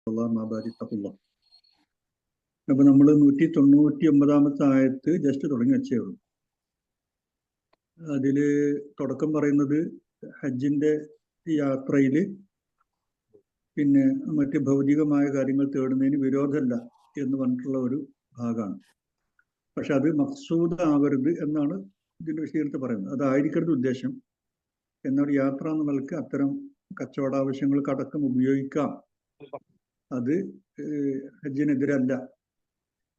അപ്പൊ നമ്മൾ 199 ആയത്ത് ജസ്റ്റ് തുടങ്ങി വെച്ചേ ഉള്ളൂ. അതില് തുടക്കം പറയുന്നത് ഹജ്ജിന്റെ യാത്രയിൽ പിന്നെ മറ്റ് ഭൗതികമായ കാര്യങ്ങൾ തേടുന്നതിന് വിരോധമല്ല എന്ന് പറഞ്ഞിട്ടുള്ള ഒരു ഭാഗമാണ്. പക്ഷെ അത് മഖ്സൂദ് ആവരുത് എന്നാണ് ഇതിന്റെ വിശദീകരണത്തിൽ പറയുന്നത്. അതായിരിക്കരുത് ഉദ്ദേശം. എന്നാൽ യാത്ര എന്ന നിലക്ക് അത്തരം കച്ചവടാവശ്യങ്ങൾക്ക് അടക്കം ഉപയോഗിക്കാം, അത് ഹജ്ജിനെതിരല്ല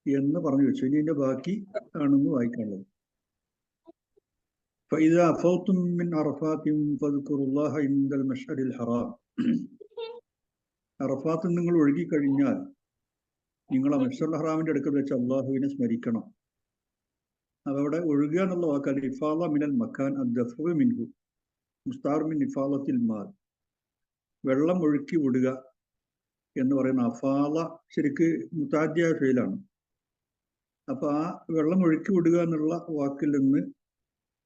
എന്ന് പറഞ്ഞു വെച്ചു. ഇനി ഇതിന്റെ ബാക്കി ആണെന്ന് വായിക്കാനുള്ളത്. فإذا أفضتم من عرفات فاذكروا الله عند المشعر الحرام. അറഫാത്തിൽ നിങ്ങൾ ഒഴുകിക്കഴിഞ്ഞാൽ നിങ്ങൾ മഷ്അറുൽ ഹറാമിന്റെ അടുക്കൽ വെച്ച് അള്ളാഹുവിനെ സ്മരിക്കണം. അതവിടെ ഒഴുകുക എന്നുള്ള വാക്കാൽ ഇഫാള മിനൽ മക്കാൻ അദ്ദഫു മിൻഹു മുസ്താർ മിൻ ഇഫാളത്തിൽ മാൽ, വെള്ളം ഒഴുക്കി വിടുക എന്ന് പറയുന്ന അഫാള ശരിക്ക് മുതാദ്ദിയായ ഫീലാണ്. അപ്പൊ ആ വെള്ളം ഒഴുക്കി വിടുക എന്നുള്ള വാക്കിൽ നിന്ന്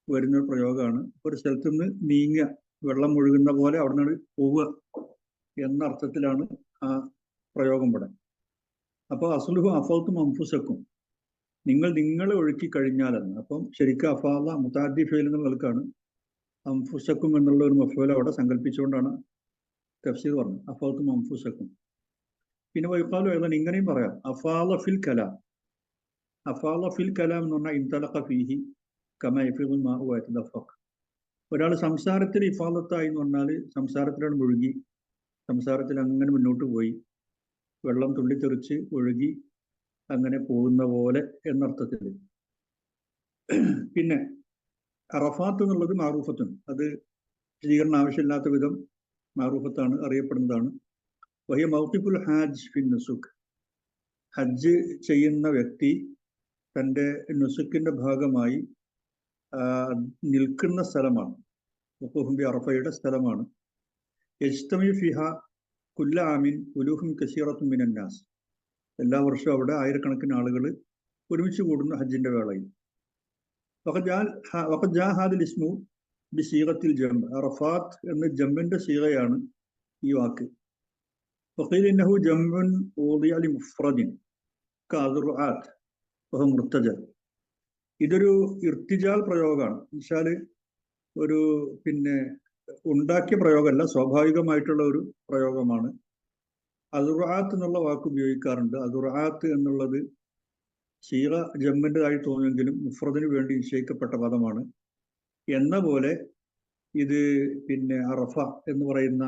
വരുന്ന പ്രയോഗമാണ്. ഒരു സ്ഥലത്ത് നിന്ന് നീങ്ങുക, വെള്ളം ഒഴുകുന്ന പോലെ അവിടെ നിന്ന് പോവുക എന്ന അർത്ഥത്തിലാണ് ആ പ്രയോഗം ഇവിടെ. അപ്പൊ അസ്ലുഹു അഫൗത്തും അംഫുസക്കും, നിങ്ങളെ ഒഴുക്കി കഴിഞ്ഞാലെന്ന്. അപ്പം ശരിക്കും അഫാല മുതാദ്ദി ഫീൽ എന്ന നിലക്കാണ് അംഫുസക്കും എന്നുള്ള ഒരു മഫൂൽ അവിടെ സങ്കല്പിച്ചുകൊണ്ടാണ് തഫ്സീർ പറഞ്ഞത്, അഫൗത്തും അംഫുസക്കും. പിന്നെ വൈഖാലു എഴുതാൻ ഇങ്ങനെയും പറയാം, അഫാല ഫിൽ കലാം. അഫാല ഫിൽ കലാം എന്ന് പറഞ്ഞാൽ ഇൻതലഖ ഫീഹി കമാ യഫീദുൽ മാഉ വയതദഫഖ്. ഒരാൾ സംസാരത്തിൽ ഇഫാദത്തായി എന്ന് പറഞ്ഞാൽ സംസാരത്തിലാണ് മുഴുകി, സംസാരത്തിൽ അങ്ങനെ മുന്നോട്ട് പോയി, വെള്ളം തുള്ളിത്തെറിച്ച് ഒഴുകി അങ്ങനെ പോകുന്ന പോലെ എന്നർത്ഥത്തിൽ. പിന്നെ അറഫാത്ത് എന്നുള്ളത് മാറൂഫത്തും, അത് വിശദീകരണം ആവശ്യമില്ലാത്ത വിധം മാറൂഫത്താണ്, അറിയപ്പെടുന്നതാണ്. വഹിയ മൗഖിഫുൽ ഹാജ് ഫിൻ നുസുക്ക്. ഹജ്ജ് ചെയ്യുന്ന വ്യക്തി തൻ്റെ നുസുക്കിന്റെ ഭാഗമായി നിൽക്കുന്ന സ്ഥലമാണ്. വഖൂഫും അറഫയുടെ സ്ഥലമാണ്. യജ്തമി ഫിഹ കുല്ല ആമിൻ ഉലൂഹും കസീറത്തും മിനൻ നാസ്. എല്ലാ വർഷവും അവിടെ ആയിരക്കണക്കിന് ആളുകൾ ഒരുമിച്ച് കൂടുന്ന ഹജ്ജിന്റെ വേളയിൽ. വഖദ് ജാ ഹാദിൽ ഇസ്മു ബിസീഗത്തിൽ ജം. അറഫാത്ത് എന്ന ജമ്മിന്റെ സീഗയാണ് ഈ വാക്ക്. വഖീല ഇന്നഹു ജംഉൻ ഊദിയ ലിമുഫ്രദിൻ കഅദ്റുആത്ത് വഹു മുർത്തജൽ. ഇതൊരു ഇർത്തിജാൽ പ്രയോഗമാണ്. എന്നുവെച്ചാല് ഒരു പിന്നെ ഉണ്ടാക്കിയ പ്രയോഗമല്ല, സ്വാഭാവികമായിട്ടുള്ള ഒരു പ്രയോഗമാണ്. അദുറാത്ത് എന്നുള്ള വാക്ക് ഉപയോഗിക്കാറുണ്ട്. അദുറാത്ത് എന്നുള്ളത് സീറ ജമ്മിൻ്റെതായി തോന്നുമെങ്കിലും മുഫ്രദിന് വേണ്ടി നിശ്ചയിക്കപ്പെട്ട പദമാണ്. എന്ന പോലെ ഇത് പിന്നെ അറഫ എന്ന് പറയുന്ന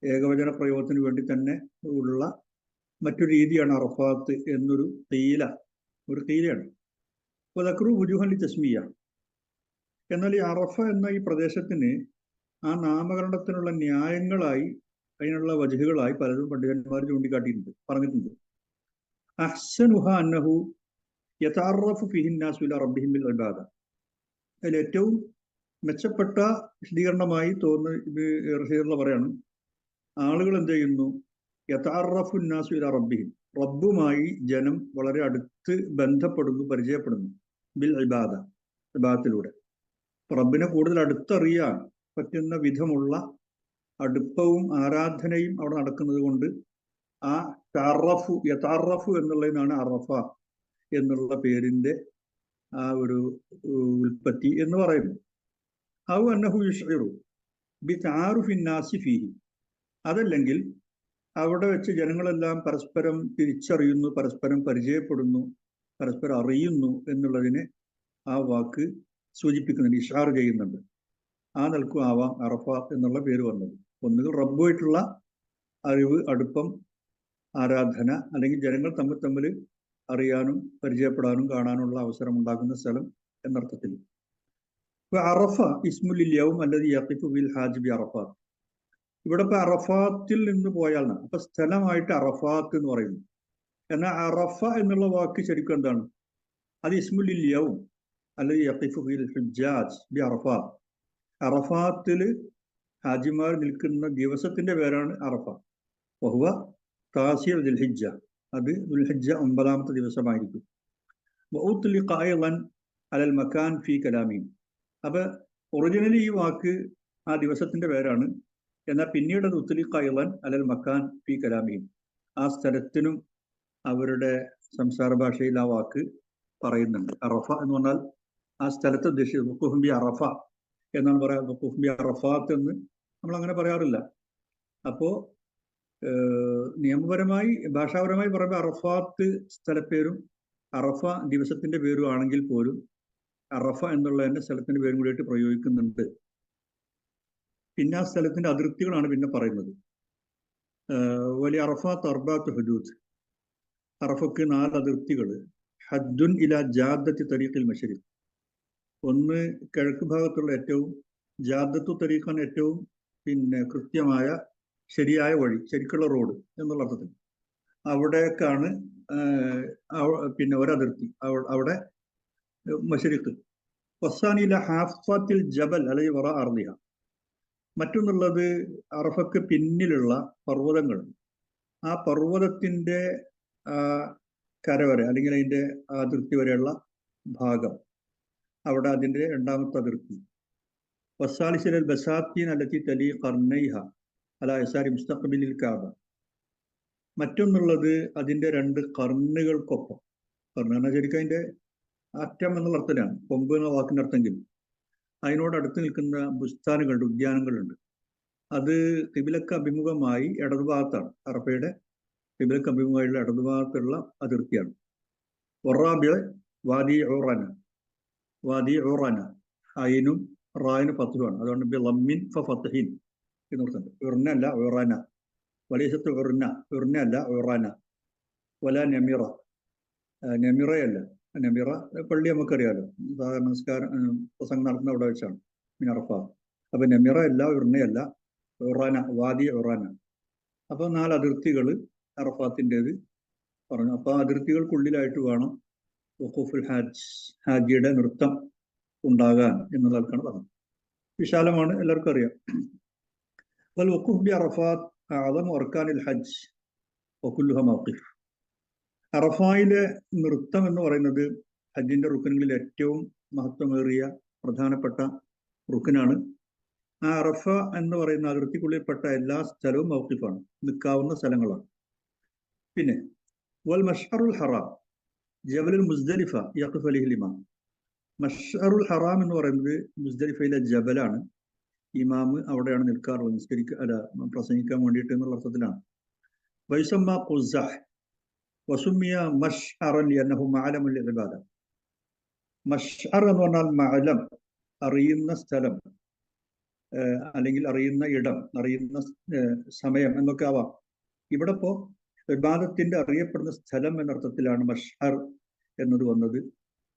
ഏകവചന പ്രയോഗത്തിന് വേണ്ടി തന്നെ ഉള്ള മറ്റൊരു രീതിയാണ് അറഫാത്ത് എന്നൊരു ഒരു തീലയാണ്. അപ്പോൾ ദക്രു വുജൂഹലി തസ്മിയ. എന്നാൽ ഈ അറഫ എന്ന ഈ പ്രദേശത്തിന് ആ നാമകരണത്തിനുള്ള ന്യായങ്ങളായി, അതിനുള്ള വജഹുകളായി പലരും പണ്ഡിതന്മാർ ചൂണ്ടിക്കാട്ടിയിട്ടുണ്ട്, പറഞ്ഞിട്ടുണ്ട്. അഹ്സനുഹ അന്നഹു യതഅറഫു ഫീഹി അന്നാസു ഇലാ റബ്ബിഹിം ബിൽ ഇബാദ. അതിൽ ഏറ്റവും മെച്ചപ്പെട്ട വിശദീകരണമായി തോന്നുന്ന പറയാണ്, ആളുകൾ എന്ത് ചെയ്യുന്നു, യതഅറഫു അന്നാസു ഇലാ റബ്ബിഹിം, റബ്ബുമായി ജനം വളരെ അടുത്ത് ബന്ധപ്പെടുന്നു, പരിചയപ്പെടുന്നു, ബിൽ ഇബാദ, ഇബാദത്തിലൂടെ. റബ്ബിനെ കൂടുതൽ അടുത്തറിയാൻ പറ്റുന്ന വിധമുള്ള അടുപ്പവും ആരാധനയും അവിടെ നടക്കുന്നത് കൊണ്ട് ആ യതഅറഫു എന്നുള്ളതിനാണ് അറഫ എന്നുള്ള പേരിന്റെ ആ ഒരു ഉൽപ്പത്തി എന്ന് പറയുന്നത്. ഔ അന്നഹു യുശ്ഇറു ബിതആറുഫിൻ നാസി ഫീഹി. അതല്ലെങ്കിൽ അവിടെ വെച്ച് ജനങ്ങളെല്ലാം പരസ്പരം തിരിച്ചറിയുന്നു, പരസ്പരം പരിചയപ്പെടുന്നു, പരസ്പരം അറിയുന്നു എന്നുള്ളതിനെ ആ വാക്ക് സൂചിപ്പിക്കുന്നുണ്ട്, ഇഷാർ ചെയ്യുന്നുണ്ട്. ആ നിലക്കും ആവാം അറഫ എന്നുള്ള പേര് വന്നത്. ഒന്നുകിൽ റബ്ബുമായിട്ടുള്ള അറിവ്, അടുപ്പം, ആരാധന, അല്ലെങ്കിൽ ജനങ്ങൾ തമ്മിൽ അറിയാനും പരിചയപ്പെടാനും കാണാനുള്ള അവസരം ഉണ്ടാക്കുന്ന സ്ഥലം എന്നർത്ഥത്തിൽ. ഇപ്പൊ അറഫ ഇസ്മുൽ യൗം അല്ലദീ യഖിഫു ബിൽ ഹാജ് ബി അറഫാത്ത്. ഇവിടെ ഇപ്പൊ അറഫാത്തിൽ നിന്ന് പോയാലാണ്, അപ്പൊ സ്ഥലമായിട്ട് അറഫാത്ത് എന്ന് പറയുന്നു. എന്നാൽ അറഫ എന്നുള്ള വാക്ക് ശരിക്കും എന്താണ്? അത് ഇസ്മുൽ യൗം അല്ലദീ യഖിഫു ബിൽ ഹുജ്ജാജ് ബി അറഫാത്ത്. അറഫാത്തില് ഹാജിമാർ നിൽക്കുന്ന ദിവസത്തിന്റെ പേരാണ് അറഫ. വഹുവ താസിഉ ദുൽഹിജ്ജ. അത് ദുൽഹിജ്ജ 9ാമത്തെ ദിവസമായിരിക്കും. വഉത്ലിഖ അയ്ളൻ അലൽ മകാൻ ഫീ കലാമി. അപ്പൊ ഒറിജിനലി ഈ വാക്ക് ആ ദിവസത്തിന്റെ പേരാണ്. എന്നാൽ പിന്നീട് അത് ഉത്ലിഖ അയ്ളൻ അലൽ മകാൻ ഫീ കലാമി, ആ സ്ഥലത്തിനും അവരുടെ സംസാര ഭാഷയിൽ ആ വാക്ക് പറയുന്നുണ്ട്. അറഫ എന്ന് പറഞ്ഞാൽ ആ സ്ഥലത്ത് ഉദ്ദേശിച്ചത് വുഖൂഫുൻ ബി അറഫ എന്നാണ് പറയാ. വുഖൂഫുൻ ബി അറഫാത്ത് എന്ന് നമ്മൾ അങ്ങനെ പറയാറില്ല. അപ്പോ നിയമപരമായി ഭാഷാപരമായി പറയുമ്പോൾ അറഫാത്ത് സ്ഥലപ്പേരും അറഫ ദിവസത്തിന്റെ പേരും ആണെങ്കിൽ പോലും അറഫ എന്നുള്ളതിന്റെ സ്ഥലത്തിന്റെ പേരും കൂടിയിട്ട് പ്രയോഗിക്കുന്നുണ്ട്. പിന്നെ ആ സ്ഥലത്തിന്റെ അതിർത്തികളാണ് പിന്നെ പറയുന്നത്. വലിയ അറഫാത്ത് അർബാത്ത് ഹുദൂദ്, അറഫക്ക് 4 അതിർത്തികൾ. ഹദ്ദുൻ ഇല ജാദത്തി തരീഖിൽ മശരിഖ്, ഒന്ന് കിഴക്ക് ഭാഗത്തുള്ള ഏറ്റവും ജാദത്തു തരീഖാണ് ഏറ്റവും പിന്നെ കൃത്യമായ ശരിയായ വഴി, ശരിക്കുള്ള റോഡ് എന്നുള്ള അർത്ഥത്തിൽ. അവിടേക്കാണ് പിന്നെ ഒരതിർത്തി, അവിടെ മശരിഖ്. വസാനിയിലെ ഹാഫാത്തിൽ ജബൽ അല്ലെങ്കിൽ വറ അർദിഹ, മറ്റൊന്നുള്ളത് അറഫക്ക് പിന്നിലുള്ള പർവ്വതങ്ങൾ. ആ പർവ്വതത്തിന്റെ കരവരെ അല്ലെങ്കിൽ അതിന്റെ അതിർത്തി വരെയുള്ള ഭാഗം, അവിടെ അതിന്റെ രണ്ടാമത്തെ അതിർത്തി. വസാലിസിൽ ബസാത്തീൻ അല്ലത്തി തലി ഖർനൈഹ അലാ യസാരി മുസ്തഖ്ബിലിൽ കഅബ, മറ്റൊന്നുള്ളത് അതിന്റെ 2 കർണുകൾക്കൊപ്പം. കർണ ശരിക്കും അതിന്റെ അറ്റം എന്നുള്ള അർത്ഥത്തിലാണ്, കൊമ്പ് എന്ന വാക്കിന്റെ അർത്ഥമെങ്കിൽ അതിനോടടുത്ത് നിൽക്കുന്ന ബുസ്താനുകളുണ്ട്, ഉദ്യാനങ്ങളുണ്ട്. അത് ഖിബിലക്ക് അഭിമുഖമായി ഇടതുഭാഗത്താണ്. അറഫയുടെ ഖിബിലക്ക് അഭിമുഖമായുള്ള ഇടതുഭാഗത്തുള്ള അതിർത്തിയാണ്. വറാബിയ വാദി ഉറന, വാദി ഉറന, അയിനും റായിന് ഫത്തുഹാണ്. അതുകൊണ്ട് ബിളമ്മിൻ ഫഫത്ഹിൻ എന്നർത്ഥം. ഉർന അല്ല ഉറന, വലിയത്ത് ഉർന, ഉർന അല്ല ഉറന. വല നമിറ, നമിറയല്ല. നമിറ പള്ളി നമുക്കറിയാലോ, സാധാരണ നമസ്കാരം പ്രസംഗം നടത്തുന്ന അവിടെ വെച്ചാണ് മിനറഫ. അപ്പൊ നമിറ അല്ല, ഉർണയല്ല, ഉറാന, വാദി ഉറാന. അപ്പൊ 4 അതിർത്തികൾ അറഫാത്തിൻ്റെത് പറഞ്ഞു. അപ്പൊ അതിർത്തികൾക്കുള്ളിലായിട്ട് വേണം വഖൂഫുൽ ഹാജ്, ഹാജിയുടെ നൃത്തം ഉണ്ടാകാൻ എന്നുള്ളതാണ് പറഞ്ഞത്. വിശാലമാണ്, എല്ലാവർക്കും അറിയാം. വൽ വഖൂഫ് ബി അറഫാത്ത് അഅ്ളമു അർക്കാനിൽ ഹജ്ജ് വകുല്ലുഹ മൗഖിഫ്. അറഫായിലെ നൃത്തം എന്ന് പറയുന്നത് ഹജ്ജിന്റെ റുക്കനുകളിൽ ഏറ്റവും മഹത്വമേറിയ പ്രധാനപ്പെട്ട റുക്കനാണ്. ആ അറഫ എന്ന് പറയുന്ന അതിർത്തിക്കുള്ളിൽപ്പെട്ട എല്ലാ സ്ഥലവും മൗഖിഫാണ്, നിൽക്കാവുന്ന സ്ഥലങ്ങളാണ്. പിന്നെ വൽ മഷ്അറുൽ ഹറാം ജബലുൽ മുസ്ദലിഫ യഖഫ് അലൈഹിൽ ഇമാം. മഷ്അറുൽ ഹറാം എന്ന് പറയുന്നത് മുസ്ദലിഫയിലെ ജബലാണ്. ഇമാം അവിടെയാണ് നിൽക്കാറുള്ളത്, പ്രസംഗിക്കാൻ വേണ്ടിയിട്ട് എന്നുള്ള അർത്ഥത്തിലാണ്. വൈസമ്മ ഖുസ്സഹ് വസുമിയ മഷ്അറൻ ലിഅന്നഹു മഅലമുൽ ഇബാദ. മഷ്അർ എന്ന് പറഞ്ഞാൽ മഅലം, അറിയുന്ന സ്ഥലം, അല്ലെങ്കിൽ അറിയുന്ന ഇടം, അറിയുന്ന സമയം എന്നൊക്കെ ആവാം. ഇവിടെ ഇപ്പോ ഇബാദത്തിന്റെ അറിയപ്പെടുന്ന സ്ഥലം എന്നർത്ഥത്തിലാണ് മഷ്അർ എന്നത് വന്നത്.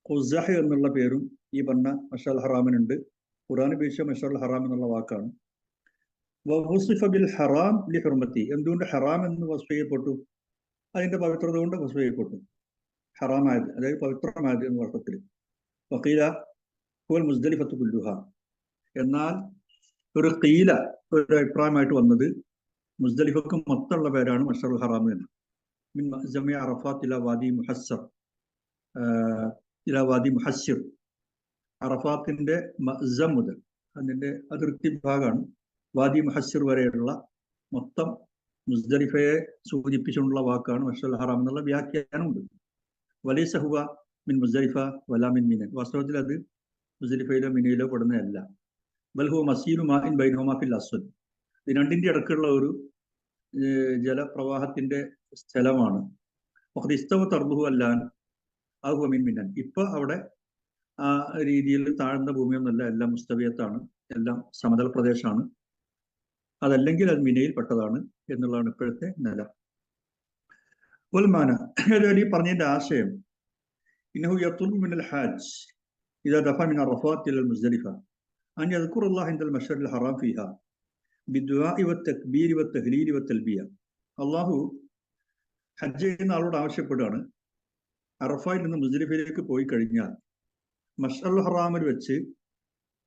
ഖുസ്സഹ് എന്നുള്ള പേരും ഈ പറഞ്ഞ മഷ്അറുൽ ഹറാമിനുണ്ട്. ഖുർആൻ ഉപയോഗിച്ച മഷ്അറുൽ ഹറാം എന്നുള്ള വാക്കാണ്. വവുസിഫ ബിൽ ഹറാം ലിഹുർമതി, എന്തുകൊണ്ട് ഹറാം എന്ന് വസ്ഫ് ചെയ്യപ്പെട്ടു? അതിന്റെ പവിത്രത കൊണ്ട് വസ്ഫ് ചെയ്യപ്പെട്ടു. ഹറാമായത്, അതായത് പവിത്രമായത് എന്ന അർത്ഥത്തിൽ. വഖീല ഹുവൽ മുസ്ദലിഫത്തു കുല്ലുഹ. എന്നാൽ ഒരു ഖീല, ഒരു അഭിപ്രായമായിട്ട് വന്നത് മുസ്ദലിഫക്ക് മൊത്തമുള്ള പേരാണ് മഷ്അറുൽ ഹറാം എന്ന്. മിൻ ജമീ അറഫാത്ത് ഇലാ വാദി മുഹസ്സർ, ഇലാ വാദി മുഹസ്സിർ. അറഫാത്തിന്റെ മഅ്സം മുതൽ അതിന്റെ അതിർത്തി ഭാഗമാണ് വാദി മുഹസ്സിർ വരെയുള്ള മൊത്തം മുസ്ദലിഫയെ സൂചിപ്പിച്ചുകൊണ്ടുള്ള വാക്കാണ് മഷ്അറുൽ ഹറാം എന്നുള്ള വ്യാഖ്യാനമുണ്ട്. വലൈസ ഹുവ മിൻ മുസ്ദലിഫ വലാ മിൻ മിന, വാസ്തവത്തിൽ അത് മുസ്ദലിഫയിലോ മിനയിലോ പെടുന്നതല്ല. ബൽ ഹുവ മസീലു മാഇൻ ബൈനഹുമാ ഫിൽ അസ്വദ്, ഇത് രണ്ടിന്റെ ഇടക്കുള്ള ഒരു ജലപ്രവാഹത്തിന്റെ സ്ഥലമാണ്. ഇസ്തവ തർദുഹു അല്ലാൻ ആ ഹുവ മിൻ മിനൻ. ഇപ്പൊ അവിടെ ആ രീതിയിൽ താഴ്ന്ന ഭൂമിയൊന്നുമല്ല, എല്ലാം മുസ്തവിയത്താണ്, എല്ലാം സമതല പ്രദേശമാണ്. അതല്ലെങ്കിൽ അത് മിനയിൽ പെട്ടതാണ് എന്നുള്ളതാണ് ഇപ്പോഴത്തെ നില. ഉൽമാന, ഈ പറഞ്ഞതിന്റെ ആശയം, ഇന്നഹു യത്ലുബു മിനൽ ഹാജ് ഇദാ ദഫഅ മിൻ അറഫാത്ത് ഇലൽ മുസ്ദലിഫ അൻ യദ്കുറല്ലാഹ ഇൻദൽ മശ്അറിൽ ഹറാം ഫീഹാ ബിദ്ദുആഇ വത്തക്ബീരി വത്തഹ്ലീലി വത്തൽബിയ. അള്ളാഹു ഹജ്ജ് ചെയ്യുന്ന ആളോട് ആവശ്യപ്പെടുകയാണ്, അറഫയിൽ നിന്ന് മുസ്ദലിഫയിലേക്ക് പോയി കഴിഞ്ഞാൽ മശ്അറുൽ ഹറാമിൽ വെച്ച്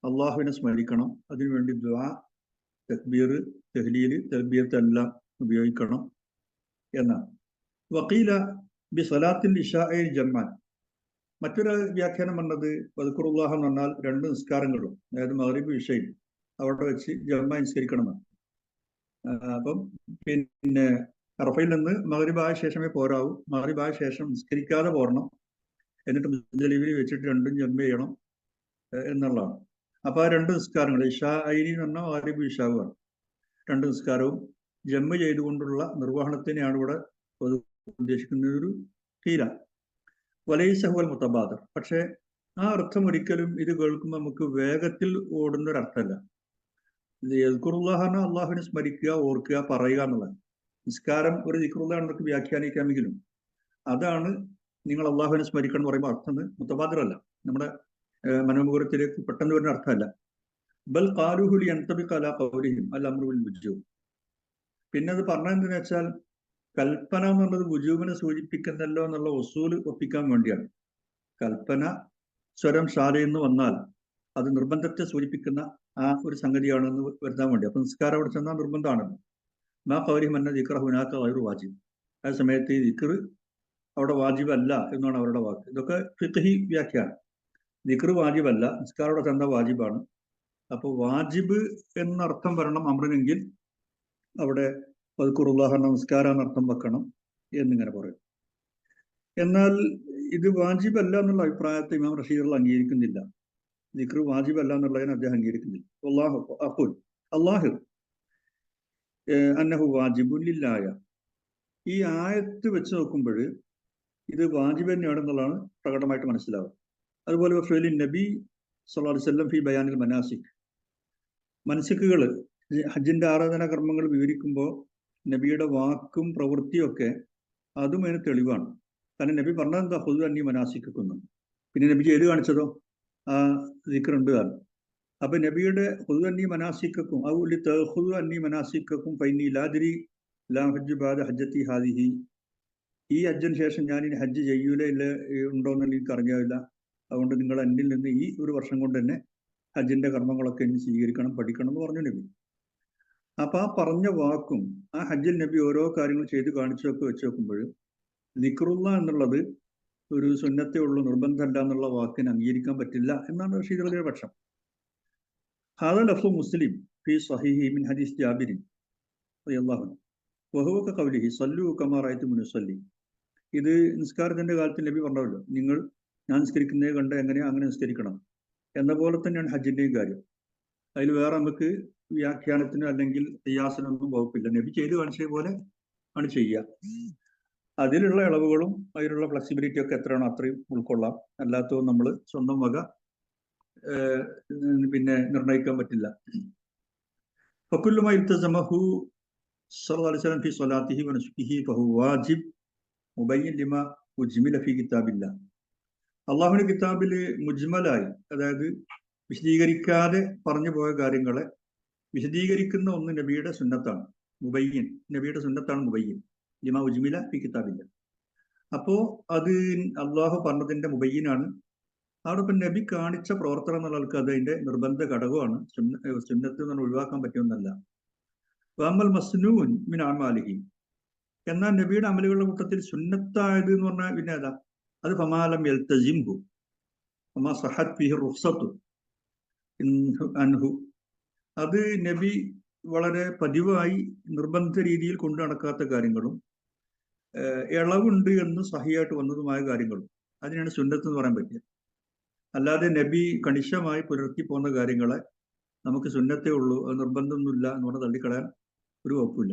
അള്ളാഹുവിനെ സ്മരിക്കണം. അതിനുവേണ്ടി ദുആ, തക്ബീർ, തഹ്ലീൽ, തൽബിയത്ത് എല്ലാം ഉപയോഗിക്കണം എന്നാണ്. വഖീല ബി സലാത്തിൽ ഇശാഇ ജമ്മാൻ. മറ്റൊരു വ്യാഖ്യാനം പറഞ്ഞത് വദ്കുറുല്ലാഹ് എന്ന് പറഞ്ഞാൽ 2 നിസ്കാരങ്ങളും, അതായത് മഗ്രിബ് ഇശയും അവിടെ വെച്ച് ജമ്മ നിസ്കരിക്കണമെന്നാണ്. അപ്പം പിന്നെ അറഫയിൽ നിന്ന് മഗ്രിബായ ശേഷമേ പോരാവൂ. മഗ്രിബായ ശേഷം നിസ്കരിക്കാതെ പോരണം. എന്നിട്ട് മുസ്ദലിഫിൽ വെച്ചിട്ട് രണ്ടും ജമ്പ് ചെയ്യണം എന്നുള്ളതാണ്. അപ്പൊ ആ രണ്ട് നിസ്കാരങ്ങൾ ഇഷാ ഐനി എന്ന് പറഞ്ഞാൽ മഗ്രിബ് ഇഷാവുമാണ്. രണ്ട് നിസ്കാരവും ജമ്മ് ചെയ്തുകൊണ്ടുള്ള നിർവഹണത്തിനെയാണ് ഇവിടെ ഉദ്ദേശിക്കുന്ന ഒരു കീല വലൈസഹുൽ മുത്തബാദർ. പക്ഷേ ആ അർത്ഥം ഒരിക്കലും ഇത് കേൾക്കുമ്പോൾ നമുക്ക് വേഗത്തിൽ ഓടുന്ന ഒരു അർത്ഥമല്ല. യദ്കുറുല്ലാഹ് അള്ളാഹുവിനെ സ്മരിക്കുക, ഓർക്കുക, പറയുക എന്നുള്ളത്. നിസ്കാരം ഒരു ദിക്റുല്ലാഹ് എന്നൊക്കെ വ്യാഖ്യാനിക്കാമെങ്കിലും അതാണ് നിങ്ങൾ അള്ളാഹുവിനെ സ്മരിക്കണം എന്ന് പറയുമ്പോൾ അർത്ഥം മുത്തബാദറല്ല, നമ്മുടെ മനോമുഖത്തിലേക്ക് പെട്ടെന്ന് വരുന്ന അർത്ഥമല്ല. ബൽ ഖാലുഹുലി അൻതബിഖ അലാ ഖൗലിഹിം അൽ അംറു ബിൽ വുജൂബ്. പിന്നെ അത് പറഞ്ഞതെന്ന് വെച്ചാൽ കൽപ്പന എന്നുള്ളത് വുജൂബിനെ സൂചിപ്പിക്കുന്നല്ലോ എന്നുള്ള ഉസൂല് ഒപ്പിക്കാൻ വേണ്ടിയാണ്. കൽപ്പന സ്വരം ഷാദയിൽ നിന്ന് വന്നാൽ അത് നിർബന്ധത്തെ സൂചിപ്പിക്കുന്ന ആ ഒരു സംഗതിയാണെന്ന് വരുത്താൻ വേണ്ടി. അപ്പൊ നിസ്കാരം അവിടെ ചെന്നാൽ നിർബന്ധമാണല്ലോ. മാ ഖൗലിഹിം അന്ന ദിക്റ ഹുനാക ഗൈറു വാജിബ്. ആ സമയത്ത് ഈ ദിക്ർ അവിടെ വാജിബല്ല എന്നാണ് അവരുടെ വാക്ക്. ഇതൊക്കെ ഫിഖ്ഹി വ്യാഖ്യാനം. ദിക്ർ വാജിബല്ല, നിസ്കാരം അവിടെ ചെന്നാൽ വാജിബാണ്. അപ്പൊ വാജിബ് എന്നർത്ഥം വരണം അമ്രനെങ്കിൽ അവിടെ വദ്കുറുല്ലാഹ് എന്ന നിസ്കാരം എന്നർത്ഥം വെക്കണം എന്നിങ്ങനെ പറയും. എന്നാൽ ഇത് വാജിബല്ല എന്നുള്ള അഭിപ്രായത്തെ ഇമാം റഷീദ് അംഗീകരിക്കുന്നില്ല. ദിക്ർ വാജിബല്ല എന്നുള്ളതിനെ അദ്ദേഹം അംഗീകരിക്കുന്നില്ല. അള്ളാഹു അന്നഹു വാജിബുൻ ലില്ലായ. ഈ ആയത്ത് വെച്ച് നോക്കുമ്പോൾ ഇത് വാജിബ് തന്നെയാണെന്നുള്ളതാണ് പ്രകടമായിട്ട് മനസ്സിലാവുക. അതുപോലെ ഫിഅലി നബി സല്ലല്ലാഹു അലൈഹി വസല്ലം ഫി ബയാനിൽ മനാസിക്. മൻസിക്കുകൾ, ഹജ്ജിന്റെ ആരാധനാ കർമ്മങ്ങൾ വിവരിക്കുമ്പോൾ നബിയുടെ വാക്കും പ്രവൃത്തിയും ഒക്കെ അതും അതിന് തെളിവാണ്. കാരണം നബി പറഞ്ഞത് എന്താ? ഹുദു അന്നി മനാസിക്കുന്നു. പിന്നെ നബി ചെയ്ത് കാണിച്ചതോ ആ ദിക്റുണ്ട് കാരണം. അപ്പൊ നബിയുടെ ഹുദു അന്നി മനാസിക്കും ഹുദു അന്നി മനാസിക്കും ഫൈനി ലാദിരി ലാ ഹജ്ജ് ബാദ ഹജ്ജത്തി ഹാദിഹി. ഈ ഹജ്ജിന് ശേഷം ഞാൻ ഇനി ഹജ്ജ് ചെയ്യൂല ഇല്ല ഉണ്ടോയെന്ന് എനിക്ക് അറിഞ്ഞില്ല. അതുകൊണ്ട് നിങ്ങൾ എന്നിൽ നിന്ന് ഈ ഒരു വർഷം കൊണ്ട് തന്നെ ഹജ്ജിന്റെ കർമ്മങ്ങളൊക്കെ ഇനി സ്വീകരിക്കണം, പഠിക്കണം എന്ന് പറഞ്ഞു നബി. അപ്പൊ ആ പറഞ്ഞ വാക്കും ആ ഹജ്ജിൽ നബി ഓരോ കാര്യങ്ങൾ ചെയ്ത് കാണിച്ചൊക്കെ വെച്ച് നോക്കുമ്പോൾ ദിക്റുള്ള എന്നുള്ളത് ഒരു സുന്നത്തേ ഉള്ളൂ, നിർബന്ധമല്ല എന്നുള്ള വാക്കിന് അംഗീകരിക്കാൻ പറ്റില്ല എന്നാണ് റഷീദ് അലിയുടെ പക്ഷം. ഹാദാ ലഫ്ളു മുസ്ലിം ഫീ സ്വഹീഹി മിൻ ഹദീസ് ജാബിർ റളിയല്ലാഹു അൻഹു വഹുവ കഖൗലിഹി സല്ലു കമാ റഅയ്തുമുനി ഉസല്ലി. ഇത് നിസ്കാരത്തിന്റെ കാലത്ത് നബി പറഞ്ഞല്ലോ, നിങ്ങൾ ഞാൻ നിസ്കരിക്കുന്നത് കണ്ട് എങ്ങനെയാ അങ്ങനെ നിസ്കരിക്കണം എന്ന പോലെ തന്നെയാണ് ഹജ്ജിന്റെയും കാര്യം. അതിൽ വേറെ നമുക്ക് വ്യാഖ്യാനത്തിനോ അല്ലെങ്കിൽ ഖിയാസിനൊന്നും വകുപ്പില്ല. നബി ചെയ്ത് കാണിച്ച പോലെ ആണ് ചെയ്യുക. അതിലുള്ള ഇളവുകളും അതിലുള്ള ഫ്ലെക്സിബിലിറ്റി ഒക്കെ എത്രയാണോ അത്രയും ഉൾക്കൊള്ളാം. അല്ലാത്തതും നമ്മൾ സ്വന്തം വക പിന്നെ നിർണ്ണയിക്കാൻ പറ്റില്ല. ഫകുല്ലുമാ ഇൽതസമഹു സല്ലല്ലാഹു അലൈഹി വസല്ലം ഫി സ്വലാത്തിഹി വനുസ്കിഹി ഫഹു വാജിബ് മുബയ്യിൻ ലിമാ ഉജ്മില ഫി കിതാബില്ലാഹ്. അള്ളാഹുവിന്റെ കിതാബിൽ മുജ്മലായി, അതായത് വിശദീകരിക്കാതെ പറഞ്ഞു പോയ കാര്യങ്ങളെ വിശദീകരിക്കുന്ന ഒന്ന് നബിയുടെ സുന്നത്താണ്. മുബയ്യിൻ, നബിയുടെ സുന്നത്താണ് മുബയ്യിൻ ലിമാ ഉജ്മില ഫി കിതാബില്ലാഹ്. അപ്പോ അത് അള്ളാഹു പറഞ്ഞതിന്റെ മുബയ്യിനാണ്. അവിടെ ഇപ്പം നബി കാണിച്ച പ്രവർത്തനം എന്നുള്ള ആൾക്ക് അത് അതിന്റെ നിർബന്ധ ഘടകമാണ്. സുന്നത്ത് എന്ന് ഒഴിവാക്കാൻ പറ്റുമെന്നല്ല. വാമൽ മസ്നൂൻ മിൻ അമാലിഹി. എന്നാൽ നബിയുടെ അമലുകളുടെ കൂട്ടത്തിൽ സുന്നത്തായത് എന്ന് പറഞ്ഞാൽ പിന്നെ ഏതാ? അത് ഫമാലം യൽതസിംഹു ഫമാ സഹത് ഫീഹി റുഖ്സത്തു അൻഹു. അത് നബി വളരെ പതിവായി നിർബന്ധ രീതിയിൽ കൊണ്ടു നടക്കാത്ത കാര്യങ്ങളും ഇളവുണ്ട് എന്ന് സഹിയായിട്ട് വന്നതുമായ കാര്യങ്ങളും അതിനാണ് സുന്നത്ത് എന്ന് പറയാൻ പറ്റുക. അല്ലാതെ നബി കണിശമായി പുലർത്തി പോകുന്ന കാര്യങ്ങളെ നമുക്ക് സുന്നത്തേ ഉള്ളൂ, അത് നിർബന്ധമൊന്നുമില്ല എന്ന് പറഞ്ഞാൽ തള്ളിക്കളയാൻ ഒരു വകുപ്പില്ല.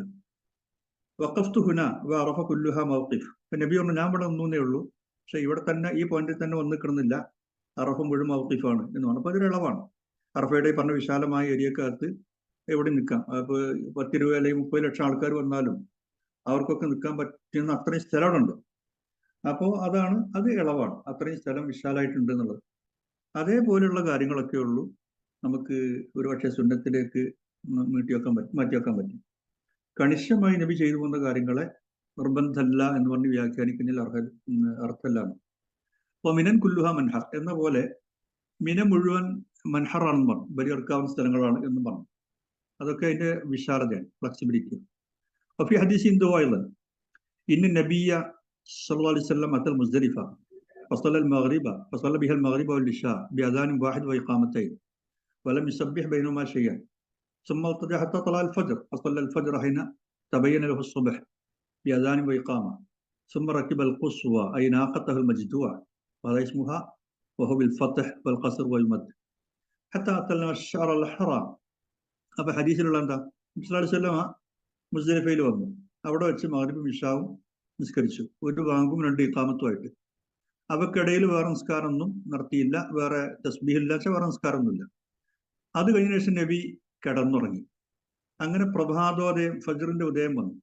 വഖഫ്തു ഹുന വഅറഫ കുല്ലുഹാ മൗഖിഫ്. ഇപ്പൊ നബി പറഞ്ഞു ഞാൻ ഇവിടെ ഒന്നേ ഉള്ളൂ, പക്ഷെ ഇവിടെ തന്നെ ഈ പോയിന്റിൽ തന്നെ വന്ന് നിൽക്കണമെന്നില്ല, അറഫ മുഴുവൻ മൗഖിഫാണ് എന്ന് പറഞ്ഞു. അപ്പൊ അതൊരു ഇളവാണ്. അറഫയുടെ പറഞ്ഞ വിശാലമായ ഏരിയക്കകത്ത് എവിടെ നിൽക്കാം. അപ്പൊ 10 രൂപ അല്ലെങ്കിൽ 30 ലക്ഷം ആൾക്കാർ വന്നാലും അവർക്കൊക്കെ നിൽക്കാൻ പറ്റുന്ന അത്രയും സ്ഥലമുണ്ട്. അപ്പോൾ അതാണ്, അത് ഇളവാണ്. അത്രയും സ്ഥലം വിശാലമായിട്ടുണ്ട് എന്നുള്ളത്. അതേപോലെയുള്ള കാര്യങ്ങളൊക്കെ ഉള്ളൂ നമുക്ക് ഒരുപക്ഷെ സുന്നത്തിലേക്ക് മാറ്റിവെക്കാൻ പറ്റും. കണിശമായി നബി ചെയ്തു പോകുന്ന കാര്യങ്ങളെ നിർബന്ധമല്ല എന്ന് പറഞ്ഞ് വ്യാഖ്യാനിക്കുന്നതിൽ അർത്ഥമല്ലാണ്. അപ്പോൾ മിനൻ കുല്ലുഹ മൻഹർ എന്ന പോലെ മിന മുഴുവൻ മൻഹറാണെന്ന് പറഞ്ഞു, ബലിയെറുക്കാവുന്ന സ്ഥലങ്ങളാണ് എന്നും പറഞ്ഞു. അതൊക്കെ അതിന്റെ വിശാലതയാണ്, ഫ്ലെക്സിബിലിറ്റി. وفي حديث أيضا إن النبي صلى الله عليه وسلم أتى المزدلفة فصلى بها المغرب والعشاء بأذان واحد وإقامتين ولم يسبح بينهما شيئا ثم ارتجع حتى طلع الفجر فصلى الفجر حين تبين له الصبح بأذان وإقامة ثم ركب القصوى أي ناقته المجدوع وهذا اسمها وهو بالفتح والقصر والمد حتى أتلنا الشعر الحرام. അപ്പോൾ ഹദീസിലുള്ള എന്താ, നബി സല്ലല്ലാഹു മുസ്ദലിഫയിൽ വന്നു, അവിടെ വെച്ച് മഗ്രിബും ഇശാവും നിസ്കരിച്ചു, ഒരു ബാങ്കും 2 ഇഖാമത്തുമായിട്ട്. അവക്കിടയിൽ വേറെ നിസ്കാരമൊന്നും നടത്തിയില്ല, വേറെ തസ്ബീഹില്ല, വേറെ നിസ്കാരമൊന്നുമില്ല. അത് കഴിഞ്ഞ ശേഷം നബി കിടന്നുറങ്ങി. അങ്ങനെ പ്രഭാതോദയം, ഫജ്റിന്റെ ഉദയം വന്നു.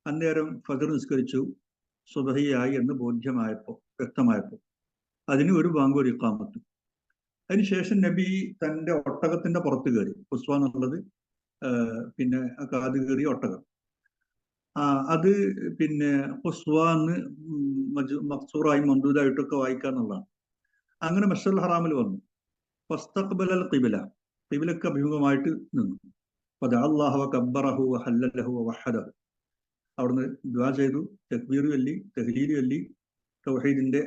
അന്നേരം ഫജ്ർ നിസ്കരിച്ചു, സുബഹിയായി എന്ന് ബോധ്യമായപ്പോൾ, വ്യക്തമായപ്പോൾ അതിന് ഒരു ബാങ്ക്, ഒരു ഇഖാമത്തും. അതിനുശേഷം നബി തൻ്റെ ഒട്ടകത്തിന്റെ പുറത്ത് കയറി. ഖുസ്വ എന്നുള്ളത് പിന്നെ കാത് കയറിയ ഒട്ടകം. അത് പിന്നെ ഖുസ്വ എന്ന് മഖ്സൂറായി മംദൂദായിട്ടൊക്കെ വായിക്കാന്നുള്ളതാണ്. അങ്ങനെ മസ്ജിദുൽ ഹറാമിൽ വന്നു. ഫസ്തഖ്ബലൽ ഖിബ്ല, ഖിബ്ലക്ക് അഭിമുഖമായിട്ട് നിന്നു. ഫദഅല്ലാഹു വകബ്ബറഹു വഹല്ലലഹു വവഹദഹു, അവിടുന്ന് ദുആ ചെയ്തു, തക്ബീർ ചൊല്ലി, തഹ്ലീൽ ചൊല്ലി, തൗഹീദിന്റെ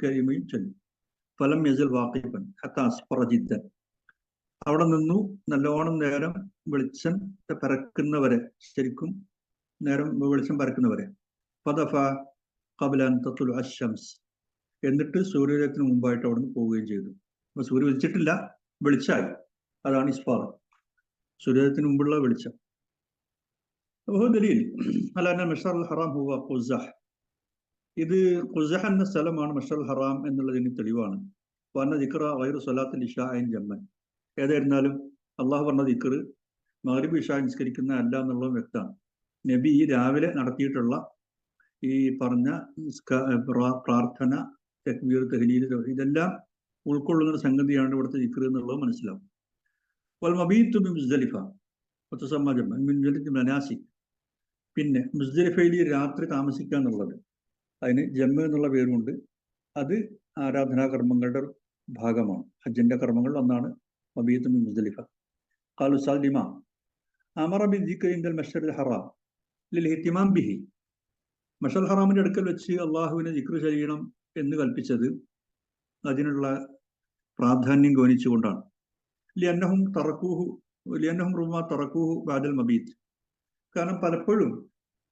കലിമയും ചൊല്ലി. ഫലം യസൽ വാഖിഫൻ ഹത്താ അസ്ഫറ ജിദ്ദൻ, അവിടെ നിന്നു നല്ലോണം നേരം വെളിച്ചം പരക്കുന്നവരെ, ശരിക്കും നേരം വെളിച്ചം പരക്കുന്നവരെ. ഫദഫ ഖബ്ല അൻ തത്ലുഅ അശ്ശംസ്, എന്നിട്ട് സൂര്യോദയത്തിന് മുമ്പായിട്ട് അവിടുന്ന് പോവുകയും ചെയ്തു. അപ്പൊ സൂര്യ വെളിച്ചിട്ടില്ല, വെളിച്ചായി. അതാണ് ഇസ്ഫാർ, സൂര്യോദയത്തിന് മുമ്പുള്ള വെളിച്ചം. ദലീൽ അലാ അന്ന മശ്അറുൽ ഹറാം ഹുവ ഖുസ്സഹ്, ഇത് ഖുസ്സഹ് എന്ന സ്ഥലമാണ് മശ്അറുൽ ഹറാം എന്നുള്ളതിന് തെളിവാണ്. വന്ന ദിക്റ ഗൈറു സ്വലാത്തുൽ ഇശാഇൻ ജമ്മൻ, ഏതായിരുന്നാലും അള്ളാഹു പറഞ്ഞ ദിക്ർ മഗ്രിബ് ഇശാ നിസ്കരിക്കുന്ന അല്ല എന്നുള്ളത് വ്യക്തമാണ്. നബി ഈ രാവിലെ നടത്തിയിട്ടുള്ള ഈ പറഞ്ഞ പ്രാർത്ഥന, തക്ബീർ, തഹ്ലീൽ, ഇതെല്ലാം ഉൾക്കൊള്ളുന്ന സംഗതിയാണ് ഇവിടുത്തെ ദിക്ർ എന്നുള്ളത് മനസ്സിലാവും. വൽ മബീതു ബി മുസ്ദലിഫ വതുസമ്മ ജമ്മൻ മിൻ ജലിൽ മനാസിക്, പിന്നെ മുസ്ദലിഫയിൽ രാത്രി താമസിക്കുക എന്നുള്ളത്, അതിന് ജമ്മ എന്നുള്ള പേരുണ്ട്. അത് ആരാധനാ കർമ്മങ്ങളുടെ ഭാഗമാണ്, ഹജ്ജിന്റെ കർമ്മങ്ങൾ ഒന്നാണ് മബീതു ബി മുസ്ദലിഫ. ഖാലു സലിമ അമറ ബിദ്ദിക്രി ഇൻദൽ മശ്അറിൽ ഹറാം ലിൽ ഇഹ്തിമാം ബിഹി, മശ്അറുൽ ഹറാമിന്റെ അടുക്കൽ വെച്ച് അള്ളാഹുവിനെ ദിക്ർ ചെയ്യണം എന്ന് കൽപ്പിച്ചത് അതിനുള്ള പ്രാധാന്യം ഗൗനിച്ചുകൊണ്ടാണ്. ലിഅന്നഹും റുബ്ബമാ തറക്കൂഹു ബഅദൽ മബീത്, കാരണം പലപ്പോഴും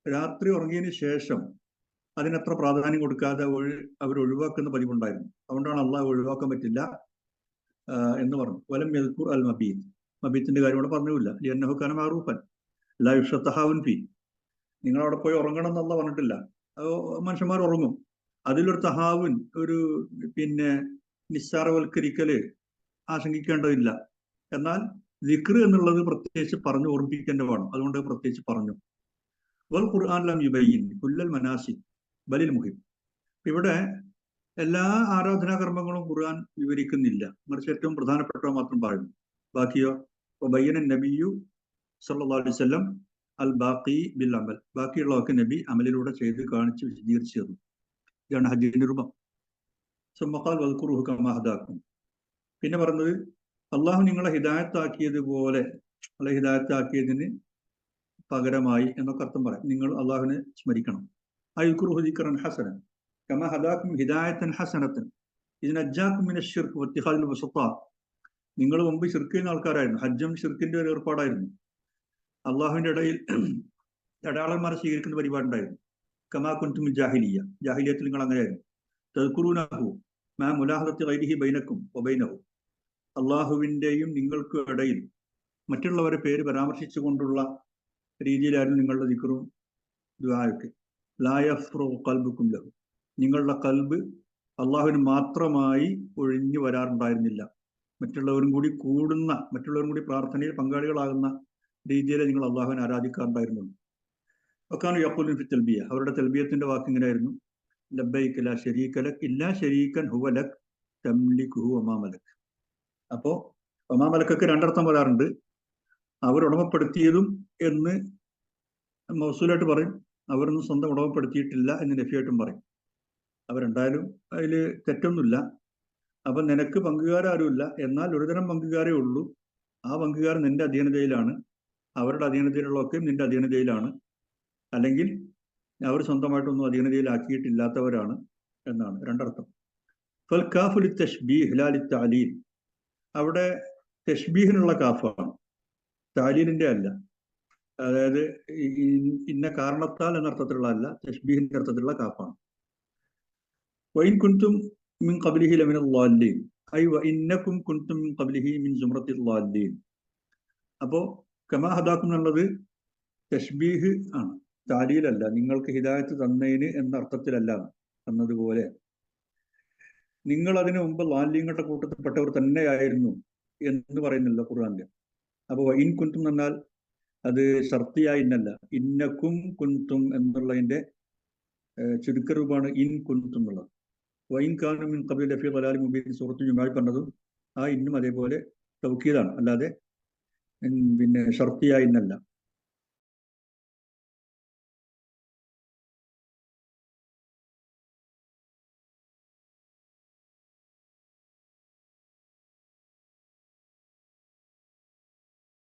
രാത്രി ഉറങ്ങിയതിന് ശേഷം അതിനത്ര പ്രാധാന്യം കൊടുക്കാതെ അവർ ഒഴിവാക്കുന്ന പതിവുണ്ടായിരുന്നു. അതുകൊണ്ടാണ് അള്ളാഹ് ഒഴിവാക്കാൻ പറ്റില്ല എന്ന് പറഞ്ഞു. വലം യദ്കുർ അൽ മബീത്, മബീത്തിന്റെ കാര്യം ഇവിടെ പറഞ്ഞില്ല. ലിഅന്നഹു കാന മഅറൂഫൻ ലാ യുഷ്തഹാവുൻ ഫീ, നിങ്ങൾ അവിടെ പോയി ഉറങ്ങണം എന്നല്ല പറഞ്ഞിട്ടില്ല. മനുഷ്യന്മാർ ഉറങ്ങും, അതിലൊരു തഹാവുൻ, ഒരു പിന്നെ നിസ്സാരവൽക്കരിക്കല് ആശങ്കിക്കേണ്ടതില്ല. എന്നാൽ ദിക്ർ എന്നുള്ളത് പ്രത്യേകിച്ച് പറഞ്ഞു ഓർമ്മിപ്പിക്കേണ്ടതാണ്, അതുകൊണ്ട് പ്രത്യേകിച്ച് പറഞ്ഞു. വൽ ഖുർആൻ ലം യുബയ്യിൻ കുല്ലൽ മനാസിക് ബലിൽ മുഹിം, ഇവിടെ എല്ലാ ആരാധനാ കർമ്മങ്ങളും ഖുർആൻ വിവരിക്കുന്നില്ല, മറിച്ച് ഏറ്റവും പ്രധാനപ്പെട്ടവ മാത്രം പറയുന്നു. ബാക്കിയോ ബയ്യന നബിയു സല്ലല്ലാഹു അലൈഹി വസല്ലം അൽ ബാഖി ബിൽ അമൽ, ബാക്കിയുള്ളതൊക്കെ നബി അമലിലൂടെ ചെയ്ത് കാണിച്ച് വിശദീകരിച്ചു തന്നു. ഇതാണ് ഹജ്ജിന്റെ രൂപം. സുമ്മഖാൽ വദ്കുറുഹു കമാ ഹദാക്കും, പിന്നെ പറഞ്ഞത് അള്ളാഹു നിങ്ങളെ ഹിദായത്താക്കിയതുപോലെ, അല്ലെ ഹിദായത്താക്കിയതിന് പകരമായി എന്നൊക്കെ അർത്ഥം പറയാം. നിങ്ങൾ അള്ളാഹുവിനെ സ്മരിക്കണം. അയ്കുറുഹു ദിക്റൻ ഹസനൻ കമാ ഹദാക്കും ഹിദായത്തൻ ഹസനത്തൻ ഇദ് നജ്ജാക്കും മിനശ് ശിർക്ക് വത്തിഖാദിൽ വസത്താ, നിങ്ങൾ മുമ്പ് ശിർക്ക് ചെയ്യുന്ന ആൾക്കാരായിരുന്നു. ഹജ്ജും ശിർക്കിന്റെ ഒരു ഏർപ്പാടായിരുന്നു. അള്ളാഹുവിന്റെ ഇടയിൽ അടയാളന്മാരെ സ്വീകരിക്കുന്ന പരിപാടി ഉണ്ടായിരുന്നു. കമാ കുൻതും ജാഹിലിയ്യ, ജാഹിലിയത്തിൽ നിങ്ങൾ അങ്ങനെയായിരുന്നു. തദ്കുറൂനഹു മാ മുലാഹദത്തി ഗൈരിഹി ബൈനക്കും വബൈനഹു, അള്ളാഹുവിന്റെയും നിങ്ങൾക്കും ഇടയിൽ മറ്റുള്ളവരെ പേര് പരാമർശിച്ചുകൊണ്ടുള്ള രീതിയിലായിരുന്നു നിങ്ങളുടെ ദിക്റും ദുആയൊക്കെ. ലാ യഫ്റുഖു ഖൽബുക്കും ലഹു, നിങ്ങളുടെ കൽബ് അള്ളാഹുവിന് മാത്രമായി ഒഴിഞ്ഞു വരാറുണ്ടായിരുന്നില്ല. മറ്റുള്ളവരും കൂടി കൂടുന്ന, മറ്റുള്ളവരും കൂടി പ്രാർത്ഥനയിൽ പങ്കാളികളാകുന്ന രീതിയിൽ നിങ്ങൾ അള്ളാഹുവിനെ ആരാധിക്കാറുണ്ടായിരുന്നു. വക്കാനു യഖൂലൂന ഫി തൽബിയ, അവരുടെ തൽബിയത്തിന്റെ വാക്ക് ഇങ്ങനെയായിരുന്നു. ലബ്ബൈക ലാ ശരീക ലക് ഇല്ലാ ശരീകൻ ഹുവ ലക് തംലികുഹു വമാ മലക്. അപ്പോ വമാ മലക്കൊക്കെ രണ്ടർത്ഥം വരാറുണ്ട്. അവർ ഉടമപ്പെടുത്തിയതും എന്ന് മൗസൂലായിട്ട് പറയും, അവരൊന്നും സ്വന്തം ഉടമപ്പെടുത്തിയിട്ടില്ല എന്ന് നഫിയായിട്ടും പറയും. അവരുണ്ടായാലും അതിൽ തെറ്റൊന്നുമില്ല. അപ്പൊ നിനക്ക് പങ്കുകാരാരുമില്ല, എന്നാൽ ഒരുതരം പങ്കുകാരേ ഉള്ളൂ. ആ പങ്കുകാരൻ നിന്റെ അധീനതയിലാണ്, അവരുടെ അധീനതയിലുള്ളതൊക്കെ നിന്റെ അധീനതയിലാണ്, അല്ലെങ്കിൽ അവർ സ്വന്തമായിട്ടൊന്നും അധീനതയിലാക്കിയിട്ടില്ലാത്തവരാണ് എന്നാണ് രണ്ടർത്ഥം. ഫൽ കാഫു ലിത്തശ്ബീഹ് ലാ ലിത്തഅലീൽ, അവിടെ തശ്ബീഹിനുള്ള കാഫാണ്, താലീലിന്റെ അല്ല. അതായത് ഇന്ന കാരണത്താൽ എന്ന അർത്ഥത്തിലുള്ള അല്ല, തശ്ബീഹിന്റെ അർത്ഥത്തിലുള്ള കാഫാണ്. വൈൻ കുന്തും മിൻ ഖബ്ലിഹി ലമിന ളാലിൻ ഐ വഇന്നകും കുന്തും മിൻ ഖബ്ലിഹി മിൻ സുംറത്തിൽ ളാലിൻ. അപ്പോ കമാ ഹദാക്കും എന്നുള്ളത് തശ്ബീഹ് ആണ്, താലീലല്ല. നിങ്ങൾക്ക് ഹിദായത്ത് തന്നതിന് എന്ന അർത്ഥത്തിലല്ല എന്നതുപോലെ നിങ്ങൾ അതിനു മുമ്പ് ളാലിങ്ങളുടെ കൂട്ടത്തിൽപ്പെട്ടവർ തന്നെയായിരുന്നു എന്ന് പറയുന്നില്ല ഖുർആനിൽ. അപ്പോൾ ഇൻ കുന്തും എന്നാൽ അത് ഷർത്തിയായി ഇന്നല്ല, ഇന്നക്കും കുന്തും എന്നുള്ളതിന്റെ ചുരുക്കരൂപമാണ് ഇൻ കുന്തും എന്നുള്ളത്. വൈൻ കാനും മിൻ ഖബ്ലി ലഫീ ളലാലിൻ മുബീൻ സൂറത്തുൽ ജുമുഅയിൽ പറഞ്ഞതും ആ ഇന്നും അതേപോലെ തൗക്കീദാണ്, അല്ലാതെ പിന്നെ ഷർത്തിയായി ഇന്നല്ല.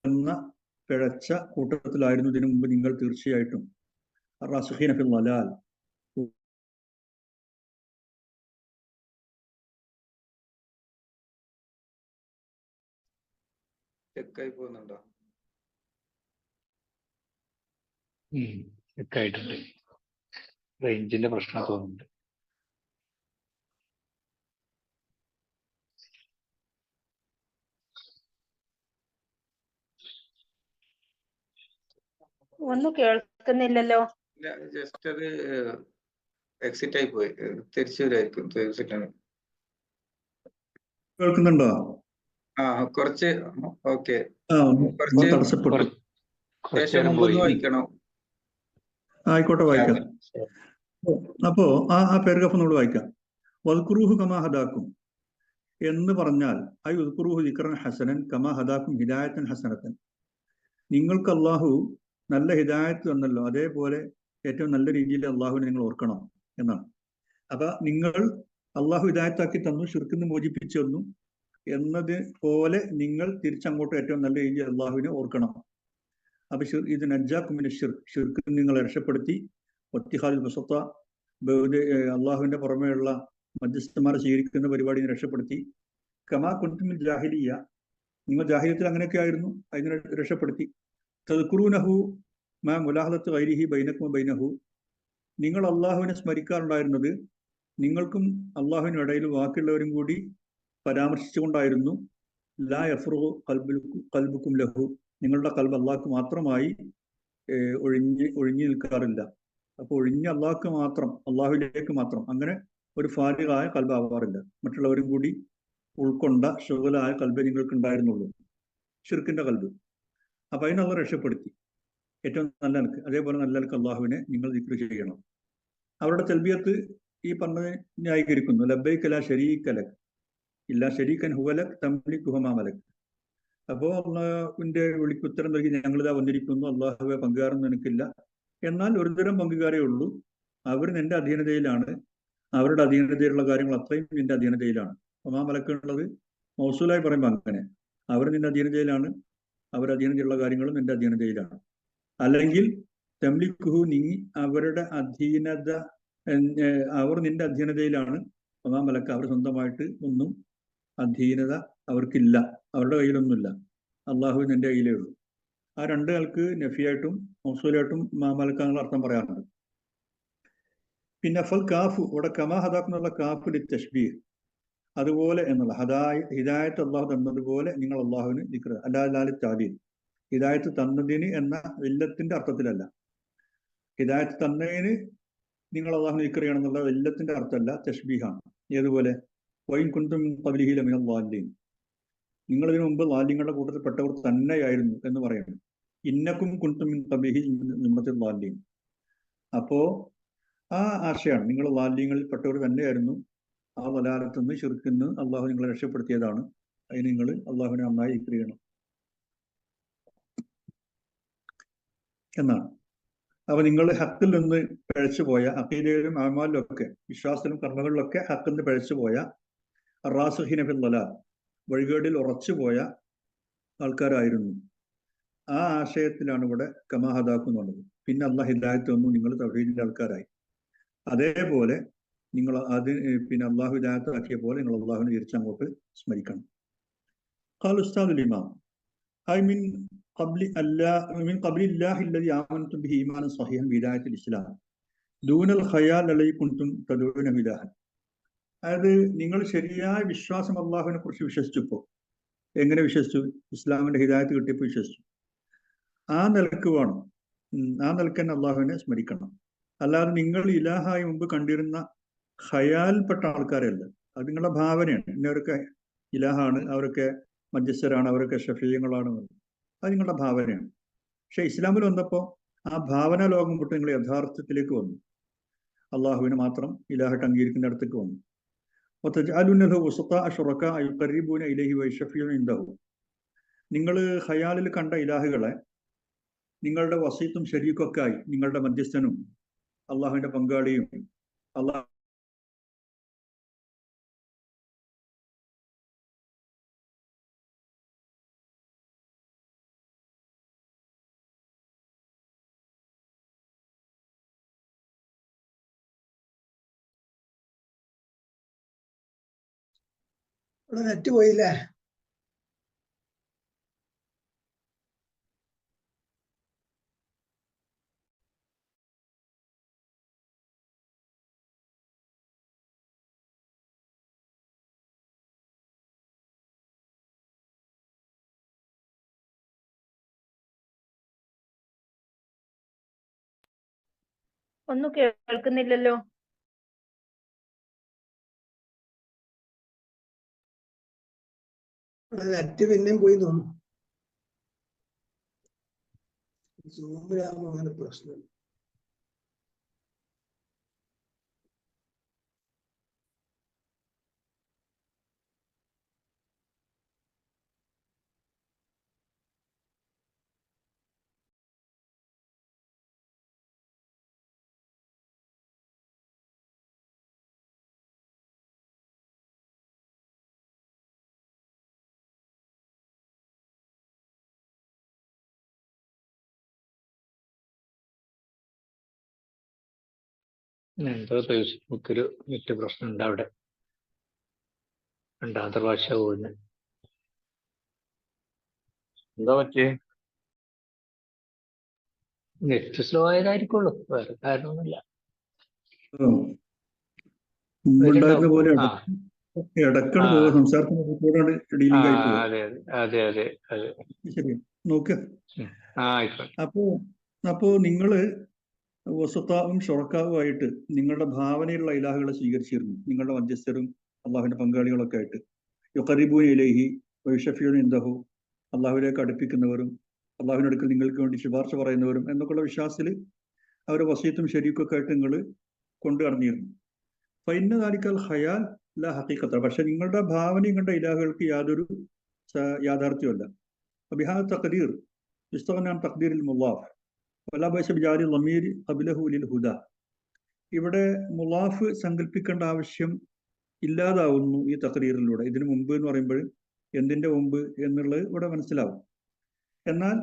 എന്ന പിഴച്ച കൂട്ടത്തിലായിരുന്നു ഇതിനു മുമ്പ് നിങ്ങൾ തീർച്ചയായിട്ടും. റാസിഖീന ഫിൽ ളലാൽ, ചെക്കായി പോകുന്നുണ്ടോ? ചെക്കായിട്ടുണ്ട്, റേഞ്ചിന്റെ പ്രശ്നം തോന്നുന്നുണ്ട്. ഒന്നും കേൾക്കുന്നില്ലല്ലോ. ജസ്റ്റ് അത് എക്സിറ്റ് ആയി പോയി, തിരിച്ചു വരായിരിക്കും. കേൾക്കുന്നുണ്ടോ? ആ കുറച്ച് ഓക്കെ, തടസ്സപ്പെട്ടു. ശേഷം മുമ്പൊന്ന് വായിക്കണം. ആയിക്കോട്ടെ, വായിക്കാം. അപ്പോ ആ പാരഗ്രാഫ് നമ്മൾ വായിക്കാം. വദ്കുറൂഹു കമാ ഹദാക്കും എന്ന് പറഞ്ഞാൽ ഐ വദ്കുറൂഹു ദിക്റൻ ഹസനൻ കമാ ഹദാക്കും ഹിദായത്തൻ ഹസനത്തൻ. നിങ്ങൾക്ക് അള്ളാഹു നല്ല ഹിദായത്ത് തന്നല്ലോ, അതേപോലെ ഏറ്റവും നല്ല രീതിയിൽ അള്ളാഹുവിനെ നിങ്ങൾ ഓർക്കണം എന്നാണ്. അപ്പൊ നിങ്ങൾ അള്ളാഹു ഹിദായത്താക്കി തന്നു, ശിർക്കിന്ന് മോചിപ്പിച്ചു തന്നു എന്നത് പോലെ നിങ്ങൾ തിരിച്ചങ്ങോട്ട് ഏറ്റവും നല്ല രീതിയിൽ അള്ളാഹുവിനെ ഓർക്കണം. അപ്പൊ ഇത് നജ്ജാക്കുമിനെ ഷിർക്ക് നിങ്ങളെ രക്ഷപ്പെടുത്തി. ഒത്തിഹാദിൽ വസത്ത, അള്ളാഹുവിന്റെ പുറമെയുള്ള മധ്യസ്ഥന്മാരെ സ്വീകരിക്കുന്ന പരിപാടിയെ രക്ഷപ്പെടുത്തി. കമാ കുന്തുമിൻ ജാഹിലിയ, നിങ്ങൾ ജാഹിലിയത്തിൽ അങ്ങനെയൊക്കെ ആയിരുന്നു, അതിനെ രക്ഷപ്പെടുത്തി. തദ്കുറൂനഹു മാ മുലാഹദത്ത് ഗൈരിഹി ബൈനക്കും ബൈനഹു, നിങ്ങൾ അള്ളാഹുവിനെ സ്മരിക്കാറുണ്ടായിരുന്നത് നിങ്ങൾക്കും അള്ളാഹുവിനും ഇടയിൽ ബാക്കിയുള്ളവരും കൂടി പരാമർശിച്ചുകൊണ്ടായിരുന്നു. ലാ യഫ്റുഹു ഖൽബുക്കും ലഹു, നിങ്ങളുടെ കൽബ് അള്ളാഹ്ക്ക് മാത്രമായി ഒഴിഞ്ഞു നിൽക്കാറില്ല. അപ്പോൾ ഒഴിഞ്ഞ അള്ളാഹ്ക്ക് മാത്രം, അള്ളാഹുവിലേക്ക് മാത്രം, അങ്ങനെ ഒരു ഫാരിഗായ കൽബ് ആവാറില്ല. മറ്റുള്ളവരും കൂടി ഉൾക്കൊണ്ട ശുഗലായ കൽബ് നിങ്ങൾക്ക് ഉണ്ടായിരുന്നുള്ളൂ, ഷിർക്കിന്റെ കൽബ്. അപ്പൊ അതിനുള്ള രക്ഷപ്പെടുത്തി ഏറ്റവും നല്ല നിലക്ക്. അതേപോലെ നല്ല നിലക്ക് അള്ളാഹുവിനെ നിങ്ങൾ ദിക്ർ ചെയ്യണം. അവരുടെ തൽബിയത്ത് ഈ പറഞ്ഞത് ന്യായീകരിക്കുന്നു. ലബ്ബൈക ലാ ശരീക ലക് ഇല്ലാ ശരീകൻ ഹുവ ലക് തംലികുഹു മാ മലക്. അപ്പോൾ അള്ളാഹുവിന്റെ വിളിക്കുത്തരം നൽകി ഞങ്ങളിതാ വന്നിരിക്കുന്നു, അള്ളാഹുവെ പങ്കുകാരൻ നിനക്കില്ല, എന്നാൽ ഒരുതരം പങ്കുകാരേ ഉള്ളൂ, അവർ നിന്റെ അധീനതയിലാണ്, അവരുടെ അധീനതയിലുള്ള കാര്യങ്ങൾ അത്രയും നിന്റെ അധീനതയിലാണ്. മാ മലക്കുള്ളത് മൗസൂലായി പറയുമ്പോൾ അങ്ങനെ, അവർ നിന്റെ അധീനതയിലാണ്, അവർ അധീനതയുള്ള കാര്യങ്ങളും നിന്റെ അധീനതയിലാണ്. അല്ലെങ്കിൽ തംലിക്കുഹു, നീ അവരുടെ അധീനത, അവർ നിന്റെ അധീനതയിലാണ്. മാ മലക്ക്, അവർ സ്വന്തമായിട്ട് ഒന്നും അധീനത അവർക്കില്ല, അവരുടെ കയ്യിലൊന്നുമില്ല, അള്ളാഹു നിന്റെ കയ്യിലേ ഉള്ളൂ. ആ രണ്ട് ആൾക്ക് നഫിയായിട്ടും മൗസൂലായിട്ടും മാമലക്കാനുള്ള അർത്ഥം പറയാറുണ്ട്. പിന്നെ ഫൽ കാഫു, ഇവിടെ കമാ ഹദാക്ക് എന്നുള്ള കാഫിൽ തശ്ബീഹ്, അതുപോലെ എന്നുള്ള ഹിദായത്ത് അള്ളാഹു തന്നതുപോലെ നിങ്ങൾ അള്ളാഹുവിന് ദിക്ർ, അല്ലാതെ താലീൽ, ഹിദായത്ത് തന്നതിന് എന്ന ഇല്ലത്തിന്റെ അർത്ഥത്തിലല്ല. ഹിദായത്ത് തന്നതിന് നിങ്ങൾ അള്ളാഹുവിന് ദിക്ർ ചെയ്യണം എന്നുള്ള ഇല്ലത്തിന്റെ അർത്ഥമല്ല, തശ്ബീഹാണ്. ഏതുപോലെ വൈൻ കുന്തും ഖബ്ലിഹി ലമിന ളാലിൻ, നിങ്ങൾ ഇതിനു മുമ്പ് ളാലിങ്ങളുടെ കൂട്ടത്തിൽപ്പെട്ടവർ തന്നെയായിരുന്നു എന്ന് പറയുന്നു. ഇന്നക്കും കുന്തും മിൻ ഖബ്ലിഹി മിൻ ളാലിൻ. അപ്പോ ആ ആശയാണ്, നിങ്ങൾ ളാലിങ്ങളിൽ പെട്ടവർ തന്നെയായിരുന്നു, ആ വലാലത്ത് നിന്ന് ശിർക്കിന്ന് അള്ളാഹു നിങ്ങളെ രക്ഷപ്പെടുത്തിയതാണ്, അതിന് നിങ്ങൾ അള്ളാഹുവിനെ നന്നായി ദിക്ർ ചെയ്യണം എന്നാണ്. അപ്പൊ നിങ്ങൾ ഹക്കിൽ നിന്ന് പിഴച്ചുപോയ, അഖീദയിലും അമാലിലും ഒക്കെ, വിശ്വാസത്തിലും കർമ്മങ്ങളിലൊക്കെ ഹക്കിൽ നിന്ന് പിഴച്ചുപോയ റാസിഖീന ഫിൽ ളലാൽ, വഴികേടിൽ ഉറച്ചുപോയ ആൾക്കാരായിരുന്നു. ആ ആശയത്തിലാണ് ഇവിടെ കമാ ഹദാക്കും എന്നുള്ളത്. പിന്നെ അള്ളാഹ് ഹിദായത്ത് തന്നു, നിങ്ങൾ തൗഹീദിന്റെ ആൾക്കാരായി. അതേപോലെ നിങ്ങൾ പിന്നെ അള്ളാഹു ഹിദായത്ത് ആക്കിയ പോലെ നിങ്ങൾ അള്ളാഹുവിനെ തിരിച്ചങ്ങോട്ട് സ്മരിക്കണം. ഖാൽ ഉസ്താദുൽ ഇമാം, ഐ മീൻ من قبل الله الذي آمنتم به إيمانا صحيحا بهداية الإسلام دون الخيال الذي كنتم تدعون إلها. അതായത് നിങ്ങൾ ശരിയായ വിശ്വാസം അള്ളാഹുവിനെ കുറിച്ച് വിശ്വസിച്ചപ്പോൾ എങ്ങനെ വിശ്വസിച്ചു? ഇസ്ലാമിന്റെ ഹിദായത്ത് കിട്ടിയപ്പോൾ വിശ്വസിച്ചു. ആ നിലക്ക് വേണം, ആ നിലക്ക് തന്നെ അള്ളാഹുവിനെ സ്മരിക്കണം. അല്ലാതെ നിങ്ങൾ ഇലാഹായി മുമ്പ് കണ്ടിരുന്ന ഖയാൽപ്പെട്ട ആൾക്കാരല്ല. അത് നിങ്ങളുടെ ഭാവനയാണ്. ഇന്നവരൊക്കെ ഇലാഹാണ്, അവരൊക്കെ മധ്യസ്ഥരാണ്, അവരൊക്കെ ഷഫീയങ്ങളാണ്, അത് നിങ്ങളുടെ ഭാവനയാണ്. പക്ഷെ ഇസ്ലാമിൽ വന്നപ്പോൾ ആ ഭാവന ലോകം വിട്ട് നിങ്ങൾ യഥാർത്ഥത്തിലേക്ക് വന്നു, അള്ളാഹുവിനെ മാത്രം ഇലാഹായിട്ട് അംഗീകരിക്കുന്ന അടുത്തേക്ക് വന്നു. നിങ്ങൾ ഖയാലിൽ കണ്ട ഇലാഹുകളെ നിങ്ങളുടെ വസീത്തും ശരീക്കൊക്കെ ആയി, നിങ്ങളുടെ മധ്യസ്ഥനും അള്ളാഹുവിന്റെ പങ്കാളിയും അള്ളാഹ് നെറ്റ് പോയില്ലേ? ഒന്നും കേൾക്കുന്നില്ലല്ലോ. നെറ്റ് പിന്നെയും പോയി തോന്നുന്നു. സൂമിലാകുമ്പോ അങ്ങനെ പ്രശ്നം. എന്തോ ഫേസ്ബുക്കിൽ നെറ്റ് പ്രശ്നം ഉണ്ട് അവിടെ. രണ്ടാമത്തെ പ്രാവശ്യം പോകുന്നത് എന്താ പറ്റിയേ? നെറ്റ് സ്ലോ ആയതായിരിക്കുള്ളൂ, വേറെ കാരണമൊന്നുമില്ല. മുമ്പുണ്ടായിരുന്ന പോലെ ആ ഇടക്കാണ് പോവുക, സംസാരത്തിന് ഡീലിംഗ് ആയി പോവുക. അതെ അതെ അതെ അതെ ശരി, നോക്കുക. ആയിക്കോട്ടെ. അപ്പോ നിങ്ങള് വസത്താവും ഷുറക്കാവുമായിട്ട് നിങ്ങളുടെ ഭാവനയിലുള്ള ഇലാഹുകളെ സ്വീകരിച്ചിരുന്നു, നിങ്ങളുടെ മധ്യസ്ഥരും അള്ളാഹുവിന്റെ പങ്കാളികളൊക്കെ ആയിട്ട്. യുഖറിബൂന ഇലൈഹി വയുഷഫിയൂന ഇൻദഹു, അള്ളാഹുവിലേക്ക് അടുപ്പിക്കുന്നവരും അള്ളാഹുവിന്റെ അടുക്കൽ നിങ്ങൾക്ക് വേണ്ടി ശുപാർശ പറയുന്നവരും എന്നൊക്കെയുള്ള വിശ്വാസത്തിൽ അവരെ വസീത്തും ശരീക്കൊക്കെ ആയിട്ട് നിങ്ങൾ കൊണ്ടു നടന്നിരുന്നു. ഫൈന്ന ദാലിക്കൽ ഖയാൽ ലാ ഹഖീഖത്ത, പക്ഷെ നിങ്ങളുടെ ഭാവനയും കണ്ട ഇലാഹുകൾക്ക് യാതൊരു യാഥാർത്ഥ്യമല്ല. ബിഹാ തഖ്ദീർ യുസ്തഗ്നാൻ തഖ്ദീരിൽ മുളാഫ് വലാ ബഅസ ബിജാരി ളമീരി ഖബ്ലഹു ലിൽ ഹുദ. ഇവിടെ മുളാഫ് സങ്കല്പിക്കേണ്ട ആവശ്യം ഇല്ലാതാവുന്നു ഈ തഖ്ദീറിലൂടെ. ഇതിനു മുമ്പ് എന്ന് പറയുമ്പോൾ എന്തിന്റെ മുമ്പ് എന്നുള്ളത് ഇവിടെ മനസ്സിലാവും. എന്നാൽ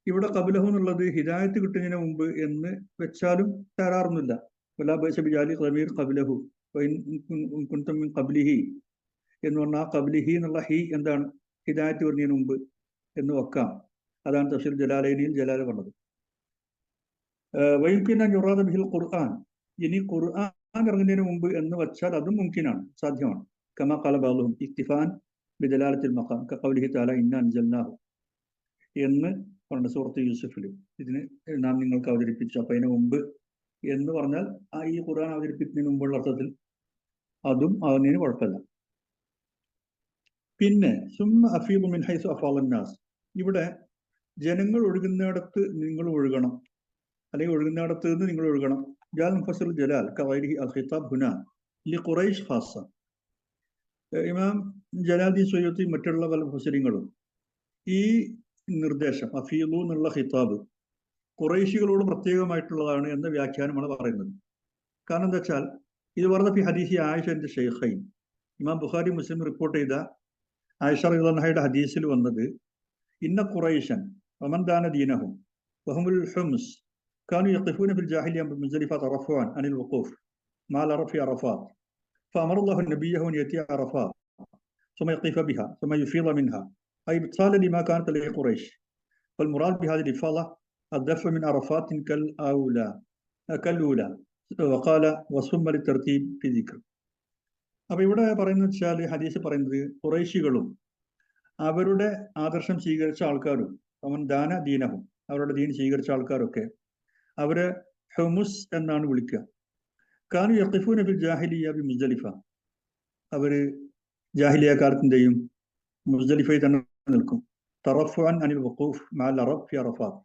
ഇവിടെ ഖബ്ലഹു എന്നുള്ളത് ഹിദായത്ത് കിട്ടുന്നതിന് മുമ്പ് എന്ന് വെച്ചാലും തരാറൊന്നുമില്ല. വലാ ബഅസ ബിജാരി ളമീർ ഖബ്ലഹു കുൻതും മിൻ ഖബ്ലിഹി എന്ന് പറഞ്ഞാൽ ഖബ്ലിഹി എന്നുള്ള ഹി എന്താണ്? ഹിദായത്ത് വരുന്നതിന് മുമ്പ് എന്ന് വെക്കാം. അതാണ് തഫ്സീർ ജലാലൈനിയിൽ ജലാല പറഞ്ഞത്. വയുക്കിന യുറാദ ബിഹിൽ ഖുർആൻ, ഇനി ഖുർആൻ ഇറങ്ങുന്നതിന് മുമ്പ് എന്ന് വെച്ചാൽ അതും മുംകിനാണ്, സാധ്യമാണ്. കമാ ഖാല ബഅ്ദുഹും ഇക്തിഫാൻ ബിദലാലത്തിൽ മഖാം കഖൗലിഹി തആല ഇന്നാ അൻസൽനാഹു എന്ന് പറഞ്ഞ സൂറത്ത് യൂസുഫിൽ ഇതിന് നാം നിങ്ങൾക്ക് അവതരിപ്പിച്ചു. അപ്പൊ അതിന് മുമ്പ് എന്ന് പറഞ്ഞാൽ ഈ ഖുർആൻ അവതരിപ്പിക്കുന്നതിന് മുമ്പുള്ള അർത്ഥത്തിൽ അതും ആകുന്നതിന് കുഴപ്പമില്ല. പിന്നെ സുമ്മ അഫീദു മിൻ ഹൈസു അഫാളൻ നാസ്, ഇവിടെ ജനങ്ങൾ ഒഴുകുന്നിടത്ത് നിങ്ങൾ ഒഴുകണം, അല്ലെങ്കിൽ ഒഴുകുന്നിടത്ത് നിന്ന് നിങ്ങൾ ഒഴുകണം. ജാൽ മുഫസ്സിർ ജലാൽ കഗൈരിഹി അൽ ഖിതാബ് ഹുനാ ലി ഖുറൈശ് ഖാസ. ഇമാം ജലാലുദ്ദീൻ സുയൂത്തി മറ്റുള്ള പല മുഫസ്സിറുകളും ഈ നിർദ്ദേശം അഫീദു എന്നുള്ള ഖിതാബ് ഖുറൈശികളോട് പ്രത്യേകമായിട്ടുള്ളതാണ് എന്ന വ്യാഖ്യാനമാണ് പറയുന്നത്. കാരണം എന്താ വെച്ചാൽ ഇത് പറഞ്ഞ ഫി ഹദീസി ആയിഷന്റെ ഷെയ്ഖൈൻ, ഇമാം ബുഖാരി മുസ്ലിം റിപ്പോർട്ട് ചെയ്ത ആയിഷ റളിയല്ലാഹു അൻഹയുടെ ഹദീസിൽ വന്നത് ഇന്ന ഖുറൈശൻ വമൻ ദാന ദീനഹും വഹുമുൽ ഹുംസ് كانوا يقفون في الجاهلية بمزدلفة ترفعا عن الوقوف مع العرف في عرفات، فأمر الله نبيه أن يأتي عرفات ثم يقف بها ثم يفيض منها، أي ابطالا لما كانت عليه قريش. فالمراد بهذه الإفاضة الدفع من عرفات كالأولى وقال وسم للترتيب في ذكر. അപ്പൊ ഇവിടെ പറയുന്നത് വെച്ചാൽ ഹദീസ് പറയുന്നത് ഖുറൈശികളും അവരുടെ ആദർശം സ്വീകരിച്ച ആൾക്കാരും അവൻ ദാന ദീനഹും അവരുടെ ദീൻ സ്വീകരിച്ച ആൾക്കാരൊക്കെ അവരെ ഹുമുസ് എന്നാണ് വിളിക്കുക. കാനു യഖിഫൂന ഫിൽ ജാഹിലിയ്യ ബി മുസ്ദലിഫ, അവര് ജാഹിലിയ കാലത്തിന്റെയും മുസ്ദലിഫയിൽ തന്നെ നിൽക്കും. തറഫുഅൻ അനിൽ വഖൂഫ് മഅൽ അറബ് ഫി അറഫാത്ത്,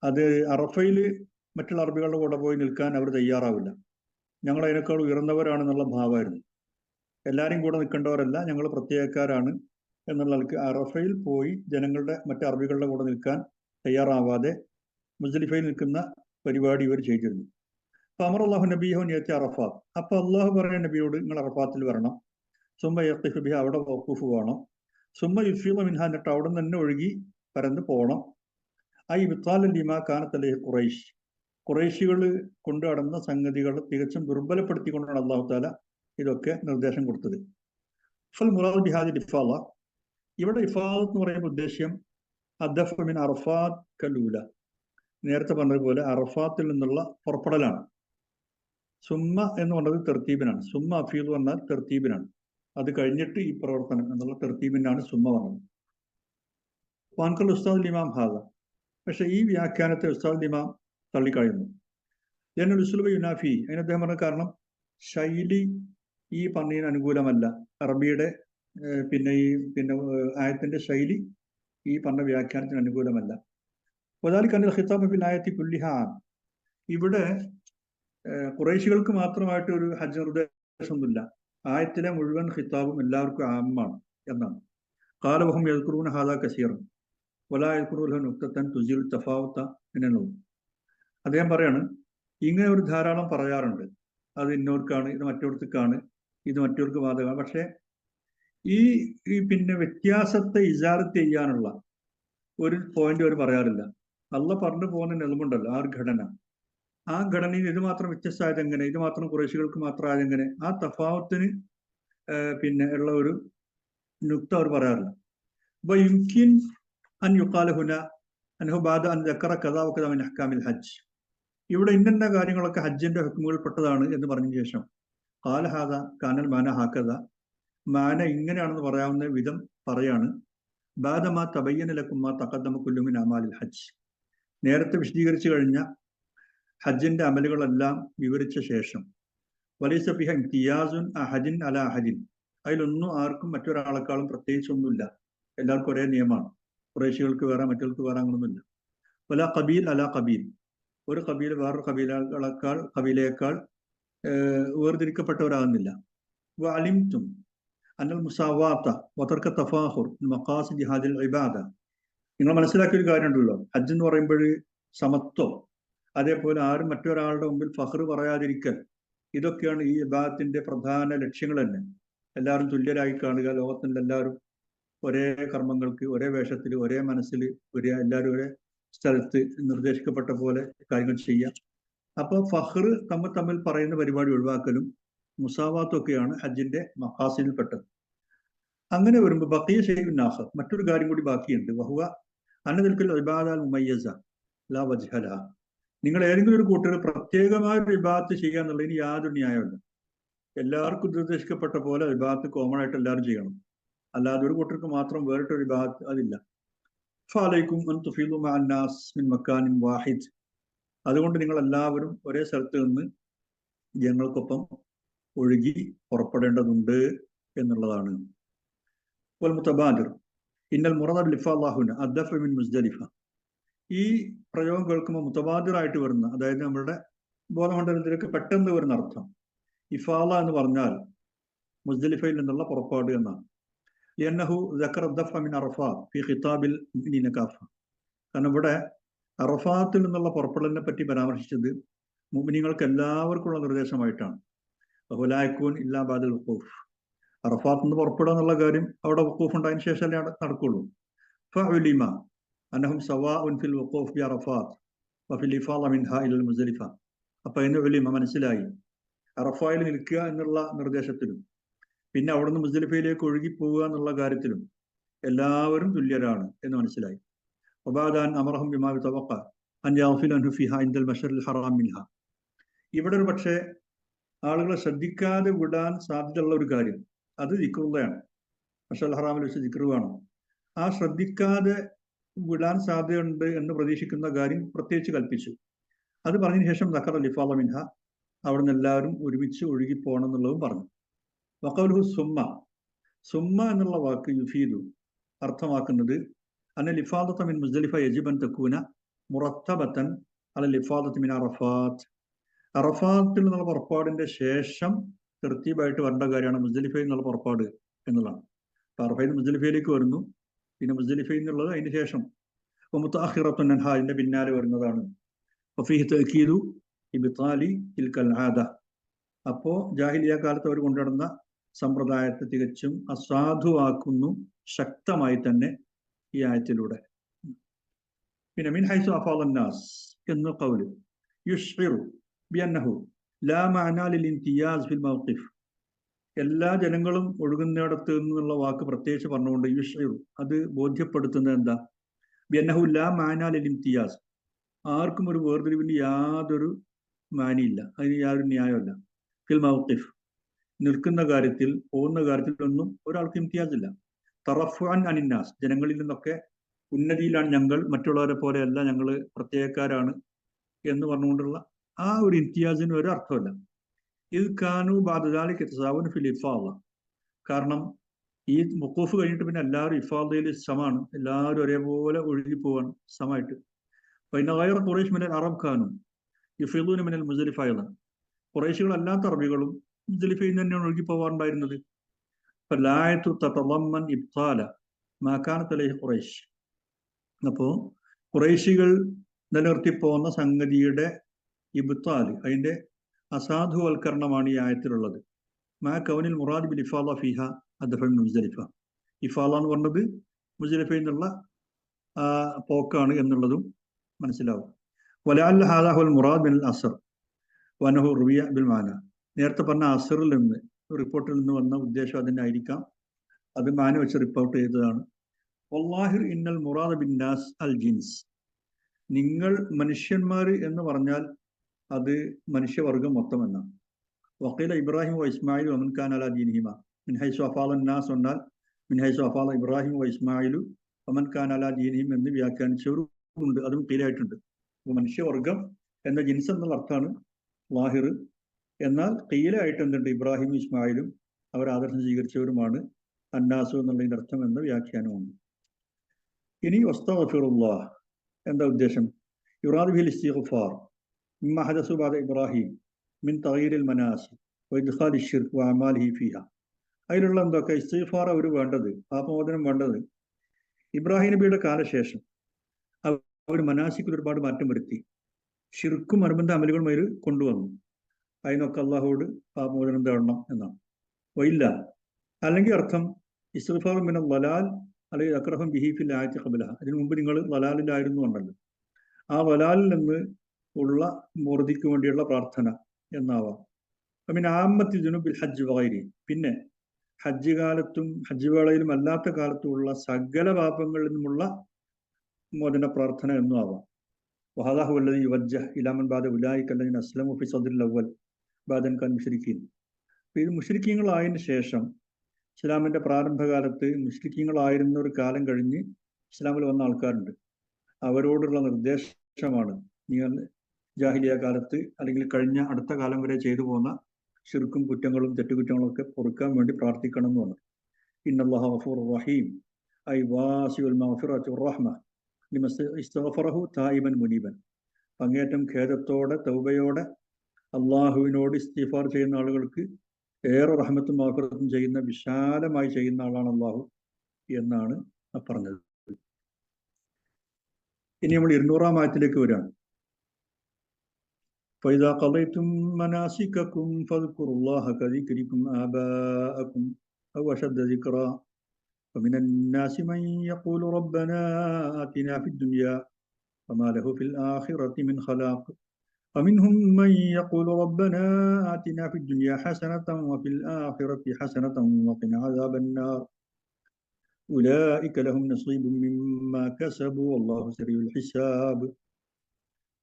അത് അറഫയിൽ മറ്റുള്ള അറബികളുടെ കൂടെ പോയി നിൽക്കാൻ അവർ തയ്യാറാവില്ല. ഞങ്ങൾ അതിനേക്കാൾ ഉയർന്നവരാണെന്നുള്ള ഭാവമായിരുന്നു. എല്ലാവരും കൂടെ നിൽക്കേണ്ടവരല്ല, ഞങ്ങൾ പ്രത്യേകക്കാരാണ് എന്നുള്ള ആൾക്ക് അറഫയിൽ പോയി ജനങ്ങളുടെ മറ്റ് അറബികളുടെ കൂടെ നിൽക്കാൻ തയ്യാറാവാതെ മുസ്ദലിഫയിൽ നിൽക്കുന്ന പരിപാടി ഇവർ ചെയ്തിരുന്നു. അപ്പൊ അമർ അള്ളാഹു നബിഹു നിയത്തി അറഫാത്ത്, അപ്പൊ അള്ളാഹു പറയുന്ന നബിയോട് നിങ്ങൾ അറഫാത്തിൽ വരണം. സുമ്മ യഖിഫു ബിഹ, അവിടെ വഖൂഫ് വേണം. സുമ്മ യുഫീദ മിൻഹ, എന്നിട്ട് അവിടെ നിന്ന് തന്നെ ഒഴുകി പരന്ന് പോകണം. ഐ വിത്താൽ ലിമാ കാനത്ത് അലൈഹി ഖുറൈശ്, ഖുറൈശികൾ കൊണ്ടു നടന്ന സംഗതികൾ തികച്ചും ദുർബലപ്പെടുത്തിക്കൊണ്ടാണ് അള്ളാഹു താല ഇതൊക്കെ നിർദ്ദേശം കൊടുത്തത്. ഫൽ മുറാദ് ബിഹാദിൽ ഇഫാദ, ഇവിടെ ഇഫാദത്ത് എന്ന് പറയുന്ന ഉദ്ദേശ്യം അദ്ദഫ മിൻ അറഫാത്ത് കലൂല, നേരത്തെ പറഞ്ഞതുപോലെ അറഫാത്തിൽ നിന്നുള്ള പുറപ്പെടലാണ്. സുമ്മ എന്ന് പറഞ്ഞത് തെർത്തീബിനാണ്. സുമ്മ അഫീദ് പറഞ്ഞാൽ തെർത്തീബിനാണ്. അത് കഴിഞ്ഞിട്ട് ഈ പ്രവർത്തനം എന്നുള്ള തെർത്തീബിനാണ് സുമ്മ പറഞ്ഞത്. വാൻകൽ ഉസ്താദ് ഇമാം ഹാദ, പക്ഷെ ഈ വ്യാഖ്യാനത്തെ ഉസ്താദ് ഇമാം തള്ളിക്കളയുന്നു. ജനൽ ഉസ്ലുബ യുനാഫി, അതിന് അദ്ദേഹം പറഞ്ഞ കാരണം ശൈലി ഈ പറഞ്ഞതിന് അനുകൂലമല്ല. അറബിയുടെ ആയത്തിന്റെ ശൈലി ഈ പറഞ്ഞ വ്യാഖ്യാനത്തിന് അനുകൂലമല്ല. ഖിതാബ് ഫിൽ ആയത്തി കുല്ലിഹ, ഇവിടെ ഖുറൈശികൾക്ക് മാത്രമായിട്ട് ഒരു ഹജ്ജ് നിർദ്ദേശമൊന്നുമില്ല. ആയത്തിലെ മുഴുവൻ ഖിതാബും എല്ലാവർക്കും ആമാണ് എന്നാണ്. ഖാല വഹും യദ്കുറൂന ഹാദാ കസീറൻ വലാ യദ്കുറൂന നുക്തതൻ തുസിൽ തഫാവുത എന്നുള്ളത്. അദ്ദേഹം പറയാണ്, ഇങ്ങനെ ഒരു ധാരാളം പറയാറുണ്ട്, അത് ഇന്നോർക്കാണ്, ഇത് മറ്റോർക്കാണ്, ഇത് മറ്റവർക്ക് ബാധകമാണ്. പക്ഷെ ഈ വ്യത്യാസത്തെ ഇജാറത്ത് ചെയ്യാനുള്ള ഒരു പോയിന്റ് അവർ പറയാറില്ല. അള്ള പറഞ്ഞു പോകുന്ന നെൽമുണ്ടല്ലോ, ആ ഒരു ഘടന, ആ ഘടനയിൽ ഇത് മാത്രം വ്യത്യസ്തമായത് എങ്ങനെ, ഇത് മാത്രം ഖുറൈശികൾക്ക് മാത്രം ആയതെങ്ങനെ, ആ തഫാവത്തിന് ഉള്ള ഒരു നുക്ത അവർ പറയാറില്ല. അപ്പൊ യുംകിൻ അൻ യുഖാല ഹുന അൻഹു ബാദ അൻ ദക്കറ കദാ വകദാ മിൻ അഹ്കാമിൽ ഹജ്ജ്, ഇവിടെ ഇന്ന കാര്യങ്ങളൊക്കെ ഹജ്ജിന്റെ ഹുക്മുകൾപ്പെട്ടതാണ് എന്ന് പറഞ്ഞ ശേഷം ഖാല ഹാദ കാനൽ മാന ഹാക്കദ, മാന ഇങ്ങനെയാണെന്ന് പറയാവുന്ന വിധം പറയാണ്. ബാദമാ തബയ്യന ലക്കും മാ തഖദ്ദമ കുല്ലു മിൻ അമാലിൽ ഹജ്ജ്, നേരത്തെ വിശദീകരിച്ചു കഴിഞ്ഞ ഹജ്ജിന്റെ അമലുകളെല്ലാം വിവരിച്ച ശേഷം വലൈസ ഫിഹ ഇംതിയാസുൻ അഹദിൻ അല അഹദിൻ, അതിലൊന്നും ആർക്കും മറ്റൊരാളെക്കാളും പ്രത്യേകിച്ചൊന്നുമില്ല, എല്ലാവർക്കും ഒരേ നിയമമാണ്. ഖുറൈശികൾക്ക് വേറെ, മറ്റവർക്ക് വേറെ, അങ്ങനൊന്നുമില്ല. വല ഖബീൽ അല ഖബീൽ, ഒരു ഖബീൽ വേറൊരു ഖബീലയേക്കാൾ വേർതിരിക്കപ്പെട്ടവരാകുന്നില്ല. വഅലിംതും അന്നൽ മുസാവാത്ത വതർക തഫാഖുർ മഖാസിദി ഹാദിൽ ഇബാദ, നിങ്ങൾ മനസ്സിലാക്കിയ ഒരു കാര്യമുണ്ടല്ലോ, ഹജ്ജ് എന്ന് പറയുമ്പോൾ സമത്വം, അതേപോലെ ആരും മറ്റൊരാളുടെ മുമ്പിൽ ഫഖർ പറയാതിരിക്കൽ, ഇതൊക്കെയാണ് ഈ ഇബാദത്തിന്റെ പ്രധാന ലക്ഷ്യങ്ങൾ തന്നെ. എല്ലാവരും തുല്യരായി കാണുക, ലോകത്തിന്റെ എല്ലാവരും ഒരേ കർമ്മങ്ങൾക്ക്, ഒരേ വേഷത്തിൽ, ഒരേ മനസ്സിൽ, എല്ലാവരും ഒരേ സ്ഥലത്ത് നിർദ്ദേശിക്കപ്പെട്ട പോലെ കാര്യങ്ങൾ ചെയ്യാം. അപ്പോൾ ഫഖർ തമ്മിൽ പറയുന്ന പരിപാടി ഒഴിവാക്കലും മുസാവാത്തൊക്കെയാണ് ഹജ്ജിന്റെ മഖാസിദിൽപ്പെട്ടത്. അങ്ങനെ വരുമ്പോൾ ബഖിയ ഷൈഉൻ ആഖർ, മറ്റൊരു കാര്യം കൂടി ബാക്കിയുണ്ട്. വഹുവ അന്നതിൽക്കൽ ഇബാദത്തുൽ മുമയ്യസ ലാ വജ്ഹ ലഹ, നിങ്ങൾ ഏതെങ്കിലും ഒരു കൂട്ടർ പ്രത്യേകമായ ഒരു ഇബാദത്ത് ചെയ്യുക എന്നുള്ളതിന് യാതൊരു ന്യായമില്ല. എല്ലാവർക്കും നിർദ്ദേശിക്കപ്പെട്ട പോലെ ഇബാദത്ത് കോമൺ ആയിട്ട് എല്ലാവരും ചെയ്യണം, അല്ലാതെ ഒരു കൂട്ടർക്ക് മാത്രം വേറിട്ടൊരു ഇബാദത്ത് അതില്ല. ഫഅലൈക്കും അൻ തുഫീദു മഅ അന്നാസ് മിൻ മക്കാനിൻ വാഹിദ്, അതുകൊണ്ട് നിങ്ങൾ എല്ലാവരും ഒരേ സ്ഥലത്ത് നിന്ന് ജനങ്ങൾക്കൊപ്പം ഒഴുകി പുറപ്പെടേണ്ടതുണ്ട് എന്നുള്ളതാണ്. വൽ മുതബാദിർ ഇന്നൽ മുറദ ബിൽ ഇഫാദഹുന അദ്ദഫ മിൻ മുസ്ദലിഫ, ഈ പ്രയോഗം കേൾക്കുമ്പോൾ മുതബാദിറായിട്ട് വരുന്ന, അതായത് നമ്മുടെ ബോധമണ്ഡലത്തിലേക്ക് പെട്ടെന്ന് വരുന്ന അർത്ഥം ഇഫാദ എന്ന് പറഞ്ഞാൽ മുസ്ദലിഫയിൽ നിന്നുള്ള പുറപ്പാട് എന്നാണ്. ലിഅന്നഹു ദക്കറ അദ്ദഫ മിൻ അറഫാത്ത് ഫി ഖിതാബിൽ മുഅ്മിനീന കാഫ, കാരണം ഇവിടെ അറഫാത്തിൽ നിന്നുള്ള പുറപ്പെടലിനെ പറ്റി പരാമർശിച്ചത് മുഅ്മിനീങ്ങൾക്ക് എല്ലാവർക്കുള്ള നിർദ്ദേശമായിട്ടാണ്. വലായകൂൻ ഇല്ലാ ബഅദൽ വഖൂഫ്, അറഫാത്ത് നിന്ന് പുറപ്പെടുക എന്നുള്ള കാര്യം അവിടെ വഖൂഫ് ഉണ്ടായതിനു ശേഷമല്ലേ നടക്കുള്ളൂ. ഫഉലിമ അന്നഹും സവാഉൻ ഫിൽ വഖൂഫ് ബി അറഫാത്ത് വഫിൽ ഇഫാദ മിൻഹാ ഇലൽ മുസ്ദലിഫ, അപ്പൊ അതിന് ഉലിമ മനസ്സിലായി, അറഫായിൽ നിൽക്കുക എന്നുള്ള നിർദ്ദേശത്തിലും പിന്നെ അവിടുന്ന് മുസ്ദലിഫയിലേക്ക് ഒഴുകി പോവുക എന്നുള്ള കാര്യത്തിലും എല്ലാവരും തുല്യരാണ് എന്ന് മനസ്സിലായി. وبعد أن أمرهم بما يتوقع أن يغفل عنه فيها عند المشعر الحرام منها. ഇവിടെ ഒരു പക്ഷേ ആളുകളെ ശ്രദ്ധിക്കാതെ വിടാൻ സാധ്യതയുള്ള ഒരു കാര്യം അത് ദിക്റുള്ളയാണ്. മഷൽ ഹറാമിൽ വെച്ച് ദിക്റ് വേണം. ആ ശ്രദ്ധിക്കാതെ വിടാൻ സാധ്യതയുണ്ട് എന്ന് പ്രതീക്ഷിക്കുന്ന കാര്യം പ്രത്യേകിച്ച് കൽപ്പിച്ചു. അത് പറഞ്ഞതിന് ശേഷം ദഖറ ലിഫാദ മിൻഹ, അവിടുന്ന് എല്ലാവരും ഒരുമിച്ച് ഒഴുകി പോകണം എന്നുള്ളതും പറഞ്ഞു. വഖൗലുഹു സുമ്മ, സുമ്മ എന്നുള്ള വാക്ക് യുഫീദു അർത്ഥമാക്കുന്നത് അന്ന ലിഫാദത മിൻ മുസ്ദലിഫ യജിബ് അൻ തകൂന മുറത്തബതൻ അല ലിഫാദത മിൻ അറഫാത്ത്. അറഫാത്തിൽ നിന്നുള്ള പുറപ്പാടിന്റെ ശേഷം തർത്തീബായിട്ട് വരേണ്ട കാര്യമാണ് മുസ്ദലിഫയിൽ നിന്നുള്ള പുറപ്പാട് എന്നുള്ളതാണ്. അപ്പൊ അറഫയിൽ മുസ്ദലിഫയിലേക്ക് വരുന്നു, പിന്നെ മുസ്ദലിഫയിൽ നിന്നുള്ളത് അതിന് ശേഷം മുതഅഖിറത്തുൻ അൻഹാ, അതിന്റെ പിന്നാലെ വരുന്നതാണ്. വഫീഹി തഅക്കീദു ഇബ്താലി തിൽകൽ ആദ. അപ്പോ ജാഹിലിയ കാലത്ത് അവർ കൊണ്ടുനടന്ന സമ്പ്രദായത്തെ തികച്ചും അസാധുവാക്കുന്നു ശക്തമായി തന്നെ ഈ ആയത്തിലൂടെ. പിന്നെ മിൻ ഹൈസു അഫാദൻ നാസ് എന്ന ഖൗല് യുശ്ഇറു ബിഅന്നഹു ലാ മഅനാ ലിൽ ഇംതിയാസ് ഫിൽ മൗഖിഫ്. എല്ലാ ജനങ്ങളും ഒഴുകുന്നിടത്ത് നിന്നുള്ള വാക്ക് പ്രത്യേകിച്ച് പറഞ്ഞുകൊണ്ട് യുശ്ഇറു, അത് ബോധ്യപ്പെടുത്തുന്നത് എന്താ? ബിഅന്നഹു ലാ മഅനാ ലിൽ ഇംതിയാസ്, ആർക്കും ഒരു വേർതിരിവിന് യാതൊരു മാനിയില്ല, അതിന് യാതൊരു ന്യായമല്ല. ഫിൽ മൗഖിഫ്, നിൽക്കുന്ന കാര്യത്തിൽ പോകുന്ന കാര്യത്തിലൊന്നും ഒരാൾക്ക് ഇംതിയാസ് ഇല്ല. തറഫുഅൻ അനിന്നാസ്, ജനങ്ങളിൽ നിന്നൊക്കെ ഉന്നതിയിലാണ് ഞങ്ങൾ, മറ്റുള്ളവരെ പോലെയല്ല, ഞങ്ങൾ പ്രത്യേകക്കാരാണ് എന്ന് പറഞ്ഞുകൊണ്ടുള്ള ആ ഒരു ഇംതിയാസിന് ഒരു അർത്ഥമല്ല. ഇത് കാനു ബാദാലിക്ക് തസാവുൻ ഫിൽ ഇഫാദ, കാരണം ഈ മുഖൂഫ് കഴിഞ്ഞിട്ട് പിന്നെ എല്ലാവരും ഇഫാദയിൽ സമാണ്, എല്ലാവരും ഒരേപോലെ ഒഴുകി പോവാണ് സമമായിട്ട്. പിന്നെ ഗൈറ ഖുറൈശ് മിനൽ അറബ് കാനും യുഫീദൂന മിനൽ മുസ്ദലിഫ അയ്ളൻ, ഖുറൈശികളല്ലാത്ത അറബികളും മുസ്ദലിഫയിൽ നിന്ന് തന്നെയാണ് ഒഴുകി പോകാറുണ്ടായിരുന്നത്. ഫലായതു തതളമ്മൻ ഇബ്താല മാ കാനത് അലൈഹി ഖുറൈശ്. അപ്പോ ഖുറൈശികൾ നിലനിർത്തി പോകുന്ന സംഗതിയുടെ ഇബ്താൽ, അതിന്റെ അസാധുവൽക്കരണമാണ് ഈ ആയത്തിലുള്ളത്. മാ കൗനിൽ മുറാദ് ബിൽ ഇഫാദ ഫിഹ അദ്ഫൽ മുസ്ദലിഫ. ഇഫാദ എന്ന് പറഞ്ഞത് മുസ്ദലിഫയിൽ നിന്നുള്ള പോക്കാണ് എന്നുള്ളതും മനസ്സിലാവും. വലഅല്ല ഹാദാ ഹുവൽ മുറാദ് മിനൽ അസ്ർ വനഹു റുവിയ ബിൽ മാന. നേരത്തെ പറഞ്ഞ അസ്റിൽ നിന്ന്, റിപ്പോർട്ടിൽ നിന്ന് വന്ന ഉദ്ദേശം അതിൻ്റെ ആയിരിക്കാം, അത് മാന വെച്ച് റിപ്പോർട്ട് ചെയ്തതാണ്. വല്ലാഹിർ ഇന്നൽ മുറാദ് ബിൻ നാസ് അൽ ജിൻസ്, നിങ്ങൾ മനുഷ്യന്മാർ എന്ന് പറഞ്ഞാൽ അത് മനുഷ്യവർഗം മൊത്തം എന്നാണ്. വഖീല ഇബ്രാഹിം വ ഇസ്മായിൽ വമൻ കാന അലാ ദീനിഹിമ മിൻ ഹൈസു അഫാദ നാസ് എന്നാൽ മിൻ ഹൈസു അഫാദ ഇബ്രാഹിം വ ഇസ്മായിലു വമൻ കാന അലാ ദീനിഹിം എന്ന് വ്യാഖ്യാനിച്ചവരുണ്ട്, അതും ക്ലിയറായിട്ടുണ്ട്. അപ്പോൾ മനുഷ്യവർഗം എന്ന ജിൻസ് എന്നുള്ള അർത്ഥമാണ് ലാഹിർ. എന്നാൽ ഖീലായിട്ട് എന്തുണ്ട്? ഇബ്രാഹിം ഇസ്മായിലും അവർ ആദർശം സ്വീകരിച്ചവരുമാണ് അന്നാസു എന്നുള്ളതിൻ്റെ അർത്ഥം എന്ന വ്യാഖ്യാനമുണ്ട്. ഇനി വസ്തഗ്ഫിറുല്ലാഹ് എന്താ ഉദ്ദേശം? യുറാദു ബിൽ ഇസ്തിഗ്ഫാർ മിമ്മ ഹദസു ബഅദ ഇബ്രാഹിം മിൻ തഗ്യീരിൽ മനാസി വ ഇദ്ഖാലി ശിർക്ക് വ അമാലിഹി ഫിഹ. അതിലുള്ള എന്തൊക്കെ ഇസ്തിഗ്ഫാർ അവർ വേണ്ടത്, പാപമോചനം വേണ്ടത്. ഇബ്രാഹിം നബിയുടെ കാലശേഷം അവർ മനാസിക്കിൽ ഒരുപാട് മാറ്റം വരുത്തി, ഷിർക്കും അനുബന്ധ അമലുകളും അവർ കൊണ്ടുവന്നു. അതിനൊക്കെ അള്ളാഹുവോട് പാപമോചനം തേടണം എന്നാണ്. വയില്ല, അല്ലെങ്കിൽ അർത്ഥം ഇസ്തിഗ്ഫാർ മിനൽ ളലാൽ അല്ലെങ്കിൽ അക്റഹം ബിഹി ഫിൽ ആയത്തി ഖബ്ലഹ, അതിനു മുമ്പ് നിങ്ങൾ ളലാലിലായിരുന്നു ഉണ്ടല്ലോ, ആ ളലാലിൽ നിന്ന് ഉള്ള മുർദിക്ക് വേണ്ടിയുള്ള പ്രാർത്ഥന എന്നാവാം. പിന്നെ ആമത്തി ജുനുബിൽ ഹജ്ജ് വഗൈരി, പിന്നെ ഹജ്ജ് കാലത്തും ഹജ്ജ് വേളയിലും അല്ലാത്ത കാലത്തുമുള്ള സകല പാപങ്ങളിൽ നിന്നുമുള്ള മോചന പ്രാർത്ഥന എന്നും ആവാം. വഹദാ ഹുവല്ലദീ യുവജ്ജഹ് ഇലാ മൻ ബഅദ ഉലൈക അല്ലദീന അസ്ലമു ഫി സദ്രിൽ അവ്വൽ ബഅദൻ കാൻ മുശ്രിക്കീൻ. ഇത് മുശ്രിക്കീങ്ങളായതിനു ശേഷം, ഇസ്ലാമിന്റെ പ്രാരംഭകാലത്ത് മുശ്രിക്കീങ്ങളായിരുന്ന ഒരു കാലം കഴിഞ്ഞ് ഇസ്ലാമിൽ വന്ന ആൾക്കാരുണ്ട്. അവരോടുള്ള നിർദ്ദേശമാണ് നിങ്ങൾ ജാഹിലിയ കാലത്ത് അല്ലെങ്കിൽ കഴിഞ്ഞ അടുത്ത കാലം വരെ ചെയ്തു പോകുന്ന ശിർക്കും കുറ്റങ്ങളും തെറ്റുകുറ്റങ്ങളും ഒക്കെ പൊറുക്കാൻ വേണ്ടി പ്രാർത്ഥിക്കണം എന്ന് പറഞ്ഞു. ഇന്നല്ലാഹു ഗഫൂറുർ റഹീം ഐ വാസിഉൽ മഗ്ഫിറത്തി വർ-റഹ്മ ലിമൻ ഇസ്തഗ്ഫറഹു തായിബൻ മുനീബൻ. അങ്ങേറ്റം ഖേദത്തോടെ തൗബയോടെ അള്ളാഹുവിനോട് ഇസ്തിഗ്ഫാർ ചെയ്യുന്ന ആളുകൾക്ക് ഏറെ റഹ്മത്തും മഗ്ഫിറത്തും ചെയ്യുന്ന, വിശാലമായി ചെയ്യുന്ന ആളാണ് അള്ളാഹു എന്നാണ് പറഞ്ഞത്. ഇനി നമ്മൾ 200-ാം ആയത്തിലേക്ക് വരികയാണ്. فإذا قضيتم مناسككم فاذكروا الله كذكركم آباءكم أو أشد ذكرا ومن الناس من يقول ربنا آتنا في الدنيا وما له في الآخرة من خلاق ومنهم من يقول ربنا آتنا في الدنيا حسنة وفي الآخرة حسنة وقنا عذاب النار ഉലൈക ലഹും നസീബും മിമ്മാ കസബു വല്ലാഹു സരീഉൽ ഹിസാബ്.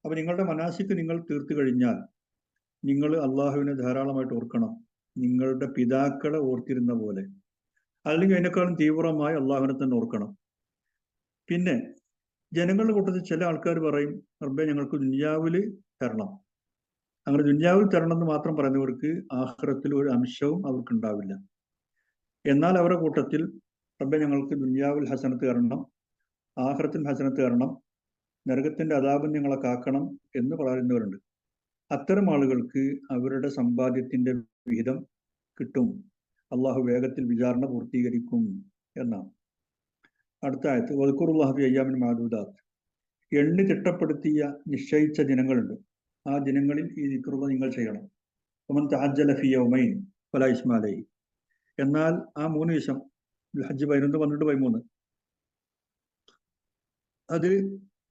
അപ്പൊ നിങ്ങളുടെ മനാസിക്ക് നിങ്ങൾ തീർത്തു കഴിഞ്ഞാൽ നിങ്ങൾ അള്ളാഹുവിനെ ധാരാളമായിട്ട് ഓർക്കണം, നിങ്ങളുടെ പിതാക്കളെ ഓർത്തിരുന്ന പോലെ, അല്ലെങ്കിൽ അതിനേക്കാളും തീവ്രമായി അള്ളാഹുവിനെ തന്നെ ഓർക്കണം. പിന്നെ ജനങ്ങളുടെ കൂട്ടത്തിൽ ചില ആൾക്കാർ പറയും, റബ്ബേ ഞങ്ങൾക്ക് ദുനിയാവിൽ തരണം. അങ്ങനെ ദുനിയാവിൽ തരണം എന്ന് മാത്രം പറയുന്നവർക്ക് ആഖിറത്തിൽ ഒരു അംശവും അവർക്ക് ഉണ്ടാവില്ല. എന്നാൽ അവരുടെ കൂട്ടത്തിൽ റബ്ബേ ഞങ്ങൾക്ക് ദുനിയാവിൽ ഹസനത്ത് തരണം, ആഖിറത്തിൽ ഹസനത്ത് തരണം, നരകത്തിന്റെ അദാബിൽ ഞങ്ങളെ കാക്കണം എന്ന് പറയുന്നവരുണ്ട്. അത്തരം ആളുകൾക്ക് അവരുടെ സമ്പാദ്യത്തിന്റെ വിഹിതം കിട്ടും, അള്ളാഹു വേഗത്തിൽ വിചാരണ പൂർത്തീകരിക്കും എന്നാണ്. അടുത്ത ആയത്ത് വദ്കുറുല്ലാഹ ഫി അയ്യാമിൻ മഅദൂദാത്ത്. എണ്ണി തിട്ടപ്പെടുത്തിയ നിശ്ചയിച്ച ദിനങ്ങളുണ്ട്, ആ ദിനങ്ങളിൽ ഈ ദിക്റുകൾ നിങ്ങൾ ചെയ്യണം. വമൻ തഅജ്ജല ഫി യൗമൈൻ ഫലാ ഇസ്മ അലൈഹി. എന്നാൽ ആ 3 ദിവസം ഹജ്ജ് 11, 12, 13 അത്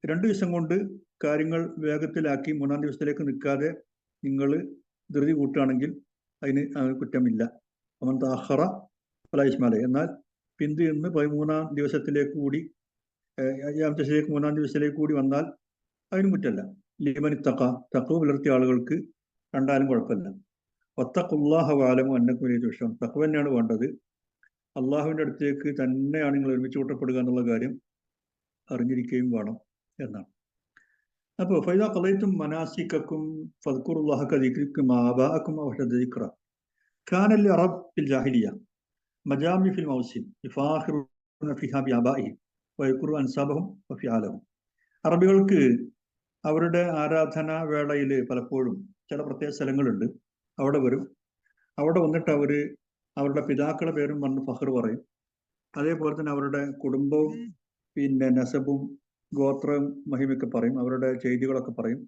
2 ദിവസം കൊണ്ട് കാര്യങ്ങൾ വേഗത്തിലാക്കി 3-ാം ദിവസത്തിലേക്ക് നിൽക്കാതെ നിങ്ങൾ ധൃതി കൂട്ടുകയാണെങ്കിൽ അതിന് കുറ്റമില്ല. വമൻ തഅഖറ ഫലാ ഇസ്മ അലൈഹി. എന്നാൽ പിന്തു എന്ന് 13-ാം ദിവസത്തിലേക്ക് കൂടി 3-ാം ദിവസത്തിലേക്ക് കൂടി വന്നാൽ അതിനും കുറ്റമല്ല. ലിമൻ ഇത്തഖ, തഖ്വ പുലർത്തിയ ആളുകൾക്ക് കണ്ടാലും കുഴപ്പമില്ല. വത്തഖുല്ലാഹ വഅലമു അന്നകും ഇലൈഹി തുഹ്ശറൂൻ. തഖ്വ തന്നെയാണ് വേണ്ടത്, അള്ളാഹുവിൻ്റെ അടുത്തേക്ക് തന്നെയാണ് നിങ്ങൾ ഒരുമിച്ച് കൂട്ടപ്പെടുക എന്നുള്ള കാര്യം അറിഞ്ഞിരിക്കുകയും വേണം എന്നാണ്. അപ്പോൾ ഫൈദാ ഖളൈതും മനാസികക്കും ഫദ്കുറുല്ലാഹ കദിക്രിക്കും ആബാഅക്കും ഔ അഷ്ദ ദിക്റ കാന ലിഅറബ് ഫിൽ ജാഹിലിയ്യ മജാമി ഫിൽ മൗസിം യുഫാഖിറുന ഫിഹാ ബിആബാഇഹിം വയഖുറു അൻസാബഹും വഫിആലഹും. അറബികൾക്ക് അവരുടെ ആരാധനാ വേളയിൽ പലപ്പോഴും ചില പ്രത്യേക സ്ഥലങ്ങളുണ്ട്, അവിടെ വരും. അവിടെ വന്നിട്ട് അവരുടെ പിതാക്കളുടെ പേരും പറഞ്ഞ് ഫഖർ പറയും. അതേപോലെ തന്നെ അവരുടെ കുടുംബവും പിന്നെ നസബും ഗോത്രവും മഹിമയൊക്കെ പറയും, അവരുടെ ചെയ്തികളൊക്കെ പറയും.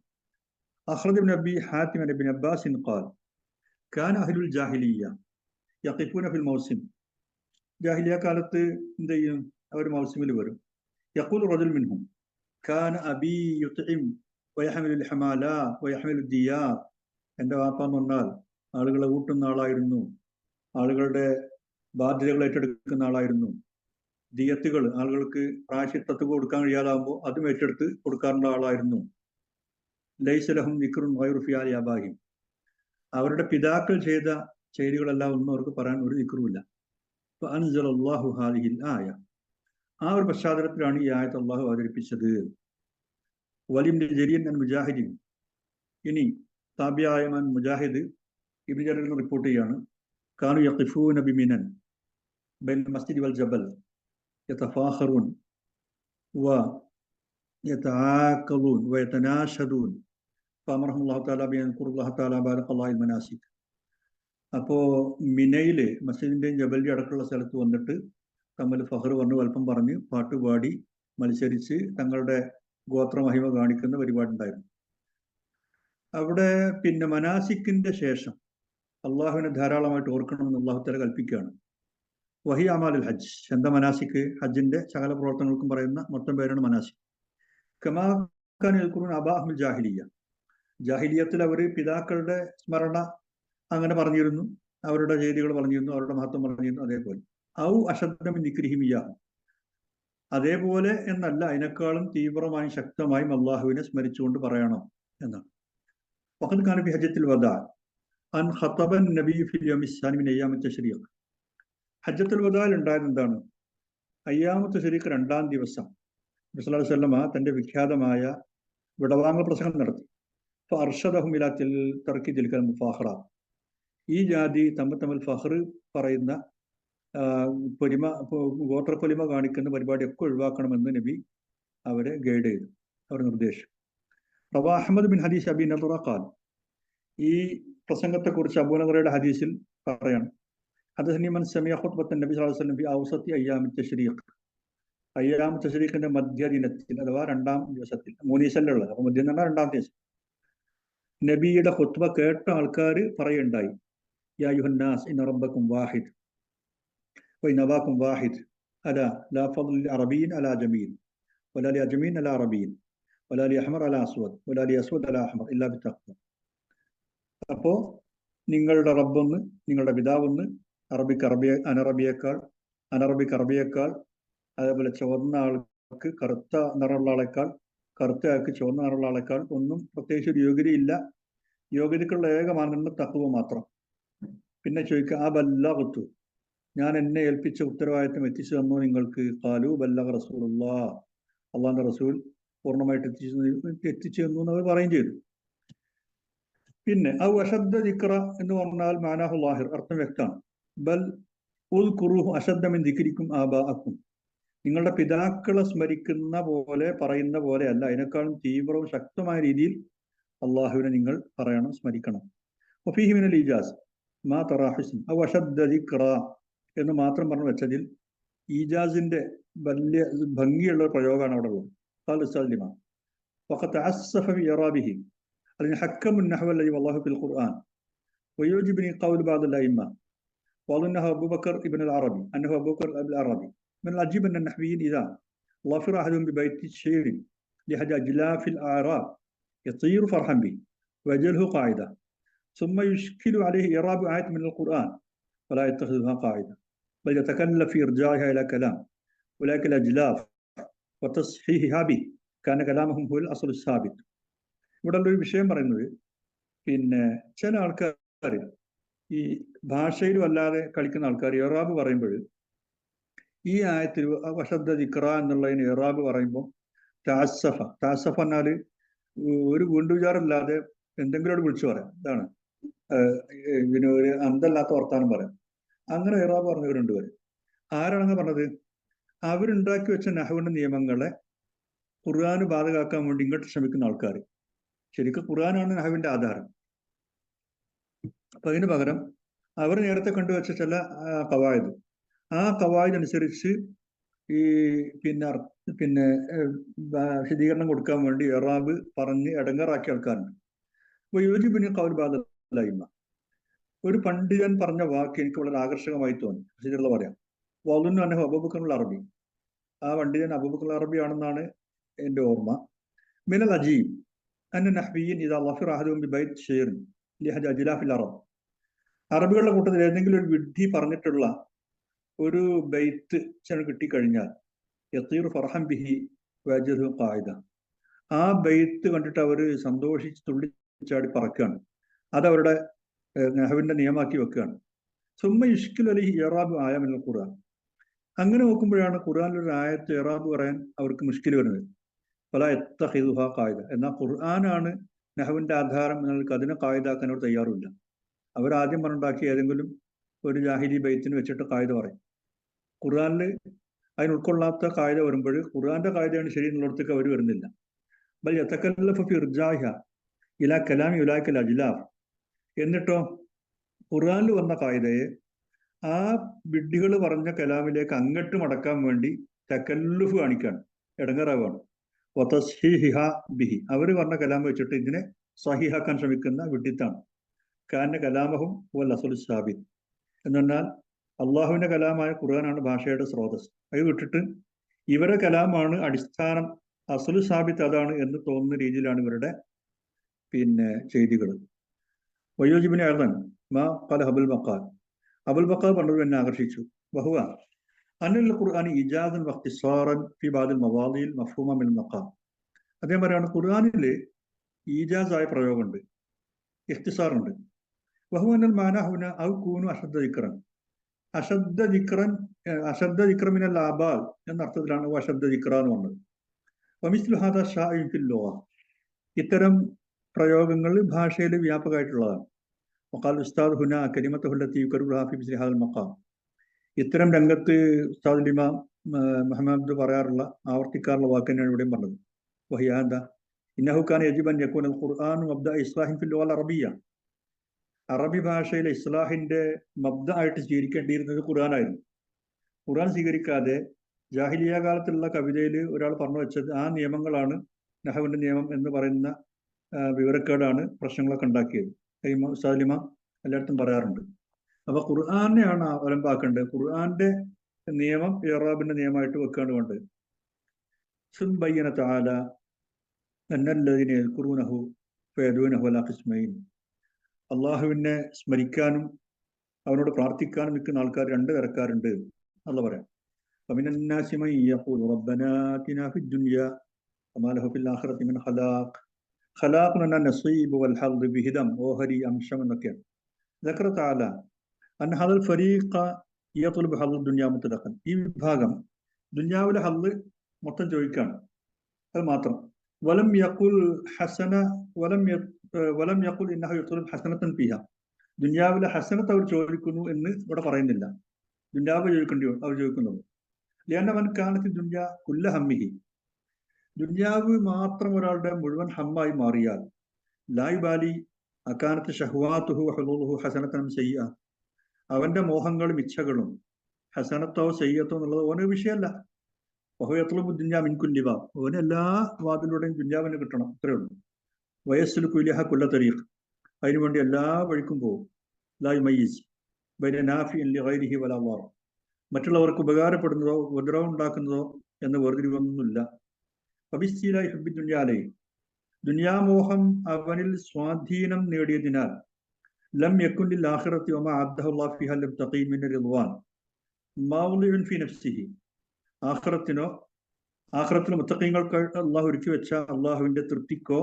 അഖ്റജ ഇബ്നു അബി ഹാത്തിം അൻ ഇബ്നു അബ്ബാസ് ഖാൽ കാന അഹ്ലുൽ ജാഹിലിയ്യ യഖിഫൂന ഫിൽ മൗസിം. ജാഹിലിയ കാലത്ത് എന്ത് ചെയ്യും, അവർ മൗസിമിൽ വരും. യഖൂലു റജുൽ മിൻഹും കാന അബി യുത്ഇം വയഹ്മിലുൽ ഹമാല വയഹ്മിലുദ് ദിയാർ. എൻ്റെ വാപ്പ എന്ന് പറഞ്ഞാൽ ആളുകളെ ഊട്ടുന്ന ആളായിരുന്നു, ആളുകളുടെ ബാധ്യതകൾ ഏറ്റെടുക്കുന്ന ആളായിരുന്നു. ദിയത്തുകൾ, ആളുകൾക്ക് പ്രായശ്ചിത്തത്ത് കൊടുക്കാൻ കഴിയാതാകുമ്പോൾ അതും ഏറ്റെടുത്ത് കൊടുക്കാറുള്ള ആളായിരുന്നു. ലൈസ ലഹും ദിക്റുൻ ഗൈറു ഫി ആലി ആബാഹിം. അവരുടെ പിതാക്കൾ ചെയ്ത ചെയ്തികളെല്ലാം ഒന്നും അവർക്ക് പറയാൻ ഒരു ദിക്റുമില്ല. ഫഅൻസലല്ലാഹു ഹാദിഹിൽ ആയ. ആ ഒരു പശ്ചാത്തലത്തിലാണ് ഈ ആയത്ത് അള്ളാഹു അവതരിപ്പിച്ചത്. വലിബ്നു ജരീർ അൻ മുജാഹിദിൻ. ഇനി താബിയായ മുജാഹിദ് ഇബ്നു ജരീർ റിപ്പോർട്ട് ചെയ്യാണ്, കാനു യഖിഫൂന ബിമിനൻ ബൈനൽ മസ്ജിദ് വൽ ജബൽ യതഫാഖറൂൻ വയതആഖലൂൻ വയതനാശദൂൻ ഫഅമറഹും അല്ലാഹു തആല ബിഅൻ യദ്കുറുല്ലാഹ തആല ബഅദ ഖളാഇൽ മനാസിക്. അപ്പോൾ മിനയില് മസ്ജിദിന്റെയും ജബലിന്റെ അടക്കമുള്ള സ്ഥലത്ത് വന്നിട്ട് തമ്മിൽ ഫഖർ പറഞ്ഞു വൽപ്പം പറഞ്ഞ് പാട്ടുപാടി മത്സരിച്ച് തങ്ങളുടെ ഗോത്രമഹിമ കാണിക്കുന്ന പരിപാടി ഉണ്ടായിരുന്നു. അവിടെ പിന്നെ മനാസിക്കിന്റെ ശേഷം അള്ളാഹുവിനെ ധാരാളമായിട്ട് ഓർക്കണമെന്ന് അള്ളാഹു തആല കൽപ്പിക്കുകയാണ്. വഹി അമാലുൽ ഹജ്ജ്. എന്താ മനാസിക്? ഹജ്ജിന്റെ സകല പ്രവർത്തനങ്ങൾക്കും പറയുന്ന മൊത്തം പേരാണ് മനാസിക്. കമാ കാന യദ്കുറൂന അബാഅഹുൽ ജാഹിലിയ്യ. ജാഹിലിയത്തിൽ അവർ പിതാക്കളുടെ സ്മരണ അങ്ങനെ പറഞ്ഞിരുന്നു, അവരുടെ ചെയ്തികൾ പറഞ്ഞിരുന്നു, അവരുടെ മഹത്വം പറഞ്ഞിരുന്നു. അതേപോലെ ഔ അശദ്ദ മിൻ ദിക്രിഹിം ഇയ്യാഹു. അതേപോലെ എന്നല്ല, അതിനേക്കാളും തീവ്രമായും ശക്തമായും അള്ളാഹുവിനെ സ്മരിച്ചുകൊണ്ട് പറയണം എന്നാണ്. വഖദ് കാന ഫി ഹജ്ജത്തുൽ വദാ അൻ ഖതബൻ നബി ഫിൽ യൗമിസ് സാനി മിൻ അയ്യാമിത് തശ്രീഖ്. ഹജ്ജത്തുൽ വദായിൽ ഉണ്ടായത് എന്താണ്? അയ്യാമുത്ത് തശ്രീഖ് 2-ാം ദിവസം നബി സല്ലല്ലാഹു അലൈഹി വസല്ലമ തന്റെ വിഖ്യാതമായ വിടവാങ്ങൽ പ്രസംഗം നടത്തി. ഫഅർഷദഹും ഇലാ തർക്കി തിൽക്കൽ മുഫാഖറ. ഈ ജാതി തമ്മിൽ ഫഖർ പറയുന്ന പൊലിമ, ഗോത്രപ്പൊലിമ കാണിക്കുന്ന പരിപാടിയൊക്കെ ഒഴിവാക്കണമെന്ന് നബി അവരെ ഗൈഡ് ചെയ്തു, അവർ നിർദ്ദേശിച്ചു. റവാ അഹ്മദ് ബിൻ ഹദീസ് അബി നദ്റ ഖാൽ. ഈ പ്രസംഗത്തെക്കുറിച്ച് അബൂ നദ്റയുടെ ഹദീസിൽ പറയാണ്, ഹദസനി മൻ സമിഅ ഖുത്ബത്തൻ നബി സല്ലല്ലാഹു അലൈഹി വസല്ലം ഫി ഔസത്തി അയ്യാമിത് തശ്രീഖ്. അയ്യാമുത്ത് തശ്രീഖിന്റെ മധ്യദിനത്തിൽ അഥവാ 2-ാം ദിവസത്തിൽ, 3 ദിവസമല്ലേ ഉള്ളത്, അപ്പൊ മധ്യം എന്ന് പറഞ്ഞാൽ 2-ാം ദിവസം നബിയുടെ ഖുത്ബ കേട്ട ആൾക്കാർ പറയുണ്ടായി, യാ അയ്യുഹന്നാസ് ഇന്ന റബ്ബക്കും വാഹിദ് വഇന്ന അബാക്കും വാഹിദ് അലാ ലാ ഫദ്ല ലിഅറബിയ്യിൻ അലാ അജമിയ്യിൻ വലാ ലിഅജമിയ്യിൻ അലാ അറബിയ്യിൻ വലാ ലിഅഹ്മർ അലാ അസ്വദ് വലാ ലിഅസ്വദ് അലാ അഹ്മർ ഇല്ലാ ബിത്തഖ്വ. അപ്പോൾ നിങ്ങളുടെ റബ്ബൊന്ന്, നിങ്ങളുടെ പിതാവൊന്ന്, അനറബിക്ക് അറബിയേക്കാൾ അതേപോലെ ചുവന്ന ആൾക്ക് കറുത്ത നിറമുള്ള ആളെക്കാൾ, കറുത്ത ആൾക്ക് ചുവന്ന നിറമുള്ള ആളെക്കാൾ ഒന്നും പ്രത്യേകിച്ച് ഒരു യോഗ്യതയില്ല. യോഗ്യതയ്ക്കുള്ള ഏക മാനദണ്ഡം തഖ്വ മാത്രം. പിന്നെ ചോദിക്കുക ആ ബല്ലഗ്തു, ഞാൻ എന്നെ ഏൽപ്പിച്ച ഉത്തരവാദിത്തം എത്തിച്ചു തന്നോ നിങ്ങൾക്ക്? ഖാലു ബല്ലഗ റസൂലുള്ളാഹ്, അള്ളാഹുവിന്റെ റസൂൽ പൂർണ്ണമായിട്ട് എത്തിച്ചു തന്നു എന്ന് അവർ പറയുകയും ചെയ്തു. പിന്നെ ഔ അശദ്ദ ദിക്റ എന്ന് പറഞ്ഞാൽ മാനാഹു ലാഹിർ, അർത്ഥം വ്യക്തമാണ്. ബൽ ഉദ്കുറുഹു അശദ്ദ മിൻ ദിക്രിക്കും ആബാഅക്കും, നിങ്ങളുടെ പിതാക്കളെ സ്മരിക്കുന്ന പോലെ പറയുന്ന പോലെ അല്ല, അതിനേക്കാളും തീവ്രവും ശക്തമായ രീതിയിൽ അള്ളാഹുവിനെ നിങ്ങൾ പറയണം, സ്മരിക്കണം. വഫീഹി മിനൽ ഈജാസ് മാ തറാ ഹുസ്ൻ ഔ അശദ്ദ ദിക്റ എന്ന് മാത്രം പറഞ്ഞു വെച്ചതിൽ ഈജാസിന്റെ വലിയ ഭംഗിയുള്ള പ്രയോഗമാണ് അവിടെ ഉള്ളത്. ഖാല ഉസ്താദ് ലിമാ വഖദ് തഅസ്സഫ ബി ഇറാബിഹി الذين حكموا النحو الذي والله في القرآن ويعجبني قول بعض الأئمة وأظنه أبو بكر ابن العربي أنه أبو بكر العربي. من العجيب أن النحويين إذا ظفر أحدهم ببيت شعر لأحد أجلاف الأعراب يطير فرحا به ويجعله قاعدة، ثم يشكل عليه إعراب آية من القرآن ولا يتخذها قاعدة، بل يتكلف في إرجاعها إلى كلام أولئك الأجلاف وتصحيحها به، كان كلامهم هو الأصل الثابت. ഇവിടെ ഉള്ളൊരു വിഷയം പറയുന്നത്, പിന്നെ ചില ആൾക്കാർ ഈ ഭാഷയിൽ വല്ലാതെ കളിക്കുന്ന ആൾക്കാർ ഇറാബ് പറയുമ്പോൾ ഈ ആയത്തിൽ വശദ്ദ ദിക്റ എന്നുള്ളതിന് ഇറാബ് പറയുമ്പോൾ താസഫ എന്നാൽ ഒരു വീണ്ടുവിചാരമില്ലാതെ എന്തെങ്കിലും വിളിച്ചു പറയാം, ഇതാണ് പിന്നെ ഒരു അന്തല്ലാത്ത വർത്താനം പറയാം. അങ്ങനെ ഇറാബ് പറഞ്ഞവരുണ്ട് വരെ. ആരാണെന്ന് പറഞ്ഞത്? അവരുണ്ടാക്കി വെച്ച നഹ്വിന്റെ നിയമങ്ങളെ ഖുർആന് ബാധകാക്കാൻ വേണ്ടി ഇങ്ങോട്ട് ശ്രമിക്കുന്ന ആൾക്കാർ. ശരിക്കും ഖുർആനാണ് നഹ്വിന്റെ ആധാരം. അപ്പൊ അതിന് പകരം അവർ നേരത്തെ കണ്ടുവച്ച ചില ഖവായിദ്, ആ ഖവായിദ് അനുസരിച്ച് ഈ പിന്നെ വിശദീകരണം കൊടുക്കാൻ വേണ്ടി ഇറാബ് പറഞ്ഞ് ഇടങ്ങാറാക്കിയ ആൾക്കാരുണ്ട്. അപ്പൊ യോജിബിന് ഖൗൽ ബാദലൈമ, ഒരു പണ്ഡിതൻ പറഞ്ഞ വാക്ക് എനിക്ക് വളരെ ആകർഷകമായി തോന്നി. ശരിയുള്ള പറയാം, വളുന്നു അന്നഹു അബൂബക്കറുൽ അറബി, ആ പണ്ഡിതൻ അബൂബക്കറുൽ അറബി ആണെന്നാണ് എൻ്റെ ഓർമ്മ. മിനൽ അജീബ് അന്ന നഹ്വിയൻ ഇദാ ളഫിറ അഹദുഹും ബിബൈത്ത് ശൈറിൻ ലിഅഹദി അജ്ലാഫിൽ അറബ്, അറബികളുടെ കൂട്ടത്തിൽ ഏതെങ്കിലും ഒരു വിഡ്ഢി പറഞ്ഞിട്ടുള്ള ഒരു ബൈത്ത് കിട്ടിക്കഴിഞ്ഞാൽ യതീറു ഫർഹൻ ബിഹി വയജ്ഹു ഖായിദ, ആ ബൈത്ത് കണ്ടിട്ട് അവർ സന്തോഷിച്ച് തുള്ളിച്ചാടി പറക്കുകയാണ്. അതവരുടെ നഹ്വിന്റെ നിയമമാക്കി വെക്കുകയാണ്. സുമ്മ യുഷ്കിലു അലൈഹി ഇറാബ് ആയ മിനൽ ഖുർആൻ, അങ്ങനെ നോക്കുമ്പോഴാണ് ഖുർആനിലൊരു ആയത്ത് ഇറാബ് പറയാൻ അവർക്ക് മുഷ്കിൽ വരുന്നത്. ഫലാ യത്തഖിദുഹാ ഖായിദ, എന്നാൽ ഖുർആനാണ് നഹ്വിന്റെ ആധാരം എന്നവർക്ക് അതിനെ ഖായിദാക്കാൻ അവർ തയ്യാറുമില്ല. അവരാദ്യം പറഞ്ഞുണ്ടാക്കി ഏതെങ്കിലും ഒരു ജാഹിലി ബൈത്തിന് വെച്ചിട്ട് ഖായിദ പറയും. ഖുർആനിൽ അതിന് ഉൾക്കൊള്ളാത്ത ഖായിദ വരുമ്പോൾ ഖുർആന്റെ ഖായിദയാണ് ശരി എന്നുള്ളിടത്തേക്ക് അവർ വരുന്നില്ല. ബൽ യതകല്ലഫു ഫി ഇർജാഇഹ ഇലാ കലാമി ഉലൈക്കൽ അജ്ലാഫ്, എന്നിട്ടോ ഖുർആനിൽ വന്ന ഖായിദയെ ആ വിഡ്ഢികൾ പറഞ്ഞ കലാമിലേക്ക് അങ്ങോട്ട് മടക്കാൻ വേണ്ടി തകല്ലുഫ് കാണിക്കാണ്, ഇടങ്ങറാവാണ്. വതസ്ഹീഹ ബിഹി, അവർ പറഞ്ഞ കലാം വെച്ചിട്ട് ഇതിനെ സഹിഹാക്കാൻ ശ്രമിക്കുന്ന വിഡ്ഢിത്താണ്. കാന കലാമഹും വൽ അസ്ലു സാബിത്ത്, എന്ന് പറഞ്ഞാൽ അള്ളാഹുവിന്റെ കലാമായ ഖുർആനാണ് ഭാഷയുടെ സ്രോതസ്, അത് വിട്ടിട്ട് ഇവരുടെ കലാമാണ് അടിസ്ഥാനം, അസ്ലു സാബിത്ത് അതാണ് എന്ന് തോന്നുന്ന രീതിയിലാണ് ഇവരുടെ ചെയ്തികൾ. വയോജിബിനെ അർദൻ മാ ഖാല അബുൽ ബഖാർ, അബുൽ ബഖാർ പറഞ്ഞത് എന്നെ ആകർഷിച്ചു. വഹുവ അന്നൽ ഖുർആൻ ഇജാദൻ വഖ്തിസാറൻ ഫി ബാദിൽ മവാദിൽ മഫ്ഹൂമ മിൻ മഖാം, അദ്ദേഹം പറയാണ് ഖുർആനിൽ ഈജാസായ പ്രയോഗമുണ്ട്, ഇഖ്തിസാറുണ്ട്. വഹുവ അന്നൽ മാന ഹുന ഔ കൂനു അശദ്ദ ദിക്റൻ, അശദ്ദ ദിക്റ മിനൽ ആബാൽ എന്ന അർത്ഥത്തിലാണ് അശദ്ദ ദിക്റ എന്ന് പറഞ്ഞത്. വമിസ്ലു ഹാദാ ഷാഇഉൻ ഫിൽ ലുഗ, ഇത്തരം പ്രയോഗങ്ങൾ ഭാഷയിൽ വ്യാപകമായിട്ടുള്ളതാണ്. വഖാൽ ഉസ്താദ് ഹുന കലിമത്തുഹു അല്ലതി യുകർറുഹാ ഫി മിസ്ലി ഹാദൽ മഖാം, ഇത്തരം രംഗത്ത് ഉസ്താദ് ഇമാം മുഹമ്മദ് പറയാറുള്ള ആവർത്തിക്കാറുള്ള വാക്ക് തന്നെയാണ് ഇവിടെയും പറഞ്ഞത്. വഹിയാദ ഇന്നഹു കാന യജിബു അൻ യകൂന അൽ ഖുർആൻ മബ്ദഅ ഇസ്ലാഹിൻ ഫിൽ ലുഗ അൽ അറബിയ്യ, അറബി ഭാഷയിലെ ഇസ്ലാഹിന്റെ മബ്ദ ആയിട്ട് സ്വീകരിക്കേണ്ടിയിരുന്നത് ഖുർആനായിരുന്നു. ഖുർആൻ സ്വീകരിക്കാതെ ജാഹിലിയ കാലത്തുള്ള കവിതയിൽ ഒരാൾ പറഞ്ഞു വെച്ചത് ആ നിയമങ്ങളാണ് നഹ്വിന്റെ നിയമം എന്ന് പറയുന്ന വിവരക്കേടാണ് പ്രശ്നങ്ങളൊക്കെ ഉണ്ടാക്കിയത്. ഉസ്താദ് ഇമാം എല്ലായിടത്തും പറയാറുണ്ട്. അപ്പൊ ഖുർആനെയാണ് അവലംബാക്കേണ്ടത്, ഖുർആന്റെ നിയമം ഇറാബിന്റെ നിയമമായിട്ട് വെക്കാണ്ട് കൊണ്ട്. സുബയ്യന തആല അന്നല്ലദീന യദ്കുറൂനഹു ഫയദൂനഹു അലാ ഖിസ്മൈൻ, അള്ളാഹുവിനെ സ്മരിക്കാനും അവനോട് പ്രാർത്ഥിക്കാനും നിൽക്കുന്ന ആൾക്കാർ രണ്ട് തരക്കാരുണ്ട് അല്ല പറയാം. ومن الناس من يقول ربنا آتنا في الدنيا وما له في الآخرة من خلاق خلاق لنا النصيب والحظ بهدم ഓഹരി അംശം എന്നൊക്കെയാണ്. ذكر تعالى أن هذا الفريق يطلب حظ الدنيا مطلقا. ഈ വിഭാഗം ദുനിയാവിലെ ഹദ് മൊത്തം ചോദിക്കാണ്, അത് മാത്രം. വലം യഖുൽ ഹസന വലം യഖുൽ ഇന്നഹു യത്ലബ് ഹസനത്തൻ ഫിഹ. ദുനിയാവിലെ ഹസനത്ത് അവർ ചോദിക്കുന്നു എന്ന് ഇവിടെ പറയുന്നില്ല. ദുനിയാവ് അവർ ചോദിക്കുന്നുള്ളൂ. ലിഅന്ന മൻ കാനത്ത് ദുനിയ കുല്ല ഹമ്മിഹി. ദുനിയാവ് മാത്രം ഒരാളുടെ മുഴുവൻ ഹമ്മായി മാറിയാൽ ലായുബാലി അക്കാനത്ത് ഷഹ്വാത്തുഹു ഹുലൂലുഹു ഹസനത്തൻ സയ്യ. അവന്റെ മോഹങ്ങളും ഇച്ഛകളും ഹസനത്തോ സയ്യത്തോ എന്നുള്ളത് ഓരോ വിഷയമല്ല. വഹുയത്ലബു ദുനിയ മിൻ കുല്ലി ബാബ്. ഓന് എല്ലാ വാതിലൂടെയും ദുനിയാവിന് കിട്ടണം, അത്രേ ഉള്ളൂ. വയസ്സുലുക്കു ഇലൈഹ കുല്ല തരീഖ്. അതിനുവേണ്ടി എല്ലാ വഴിക്കും പോകും. ലാ യുമയ്യിസ് ബൈന നാഫിഇൻ ലിഗൈരിഹി വലാ ളാർ. മറ്റുള്ളവർക്ക് ഉപകാരപ്പെടുന്നതോ ഉപദ്രവം ഉണ്ടാക്കുന്നതോ എന്ന വേർതിരിവൊന്നുമില്ല. ഫബിസ്തിലാഹി ഹുബ്ബി ദുനിയ അലൈഹി. ദുനിയാമോഹം അവനിൽ സ്വാധീനം നേടിയതിനാൽ ലം യകുൻ ലിൽ ആഖിറതി വമാ അദ്ദഹു അല്ലാഹു ഫിഹാ ലിൽമുത്തഖീൻ മിൻ റിദ്വാൻ മൗളിഉൻ ഫി നഫ്സിഹി. ആഖിറത്തിൽ മുത്തഖീങ്ങൾക്ക് അള്ളാഹു ഒരുക്കി വെച്ച അള്ളാഹുവിന്റെ തൃപ്തിക്കോ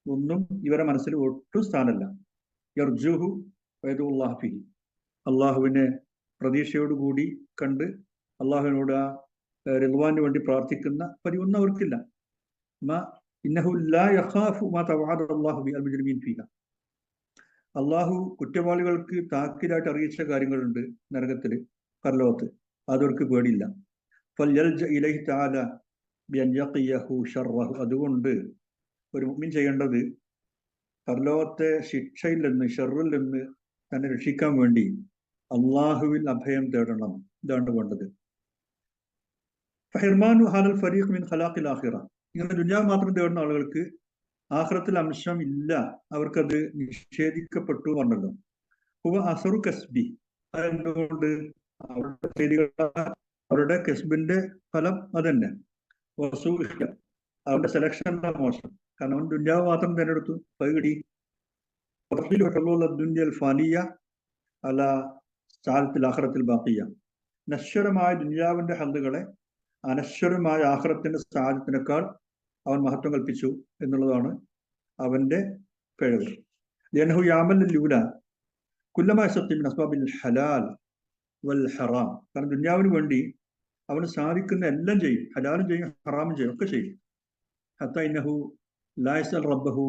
ഒന്നും ഇവരെ മനസ്സിൽ ഒട്ടും സ്ഥാനമല്ല. യർജുഹു വയദുല്ലാഹു ഫിഹി. അള്ളാഹുവിനെ പ്രതീക്ഷയോടുകൂടി കണ്ട് അള്ളാഹുവിനോട് ആ റിദ്വാന് വേണ്ടി പ്രാർത്ഥിക്കുന്ന പതിവൊന്നും അവർക്കില്ല. ഇന്നഹു ലാ യഖാഫു മാ തവഅദ അല്ലാഹു ബിൽ മുജ്രിമീൻ ഫീഹ. അള്ളാഹു കുറ്റവാളികൾക്ക് താക്കീതായിട്ട് അറിയിച്ച കാര്യങ്ങളുണ്ട് നരകത്തില്, പരലോകത്ത്. അതവർക്ക് പേടിയില്ല. ഫൽയൽജ ഇലൈഹി തആല ബിഅൻ യഖിയഹു ശർറഹു. അതുകൊണ്ട് ഒരു മുഅ്മിൻ ചെയ്യേണ്ടത് പരലോകത്തെ ശിക്ഷയിൽ നിന്ന്, ഷർറിൽ നിന്ന് തന്നെ രക്ഷിക്കാൻ വേണ്ടി അള്ളാഹുവിൽ അഭയം തേടണം. ഇതാണ് വേണ്ടത്. ഫഹിർമാനു ഹാലൽ ഫരീഖ് മിൻ ഖലാഖിൽ ആഖിറ. ഇങ്ങനെ ദുനിയാവ് മാത്രം തേടുന്ന ആളുകൾക്ക് ആഖിറത്തിൽ അംശം ഇല്ല, അവർക്കത് നിഷേധിക്കപ്പെട്ടു പറഞ്ഞല്ലോ. ഹുവ അസറു കസ്ബി. അതെന്തുകൊണ്ട്? അവരുടെ കസ്ബിന്റെ ഫലം അതന്നെ. അവരുടെ സെലക്ഷൻ മോശം. കാരണം അവൻ ദുനിയാവ് മാത്രം തിരഞ്ഞെടുത്തു, പകുതി. അല സാലത്തിൽ ആഖിറത്തിൽ ബാക്കിയ. നശ്വരമായ ദുനിയാവിന്റെ ഹദ്ദുകളെ അനശ്വരമായ ആഖിറത്തിന്റെ സാലത്തിനേക്കാൾ അവൻ മഹത്വം കൽപ്പിച്ചു എന്നുള്ളതാണ് അവന്റെ പിഴവ്. ലിഅന്നഹു യഅമൽ ലിൽ-ഊല കുല്ലമാ യസ്തഖി മിൻ അസ്ബാബിൽ ഹലാൽ വൽ ഹറാം. കാരണം ദുനിയാവിന് വേണ്ടി അവന് സാധിക്കുന്ന എല്ലാം ചെയ്യും, ഹലാലും ചെയ്യും ഹറാമും ചെയ്യും, ഒക്കെ ചെയ്യും. ഹത്താ ഇന്നഹു ലാ യസ്അൽ റബ്ബഹു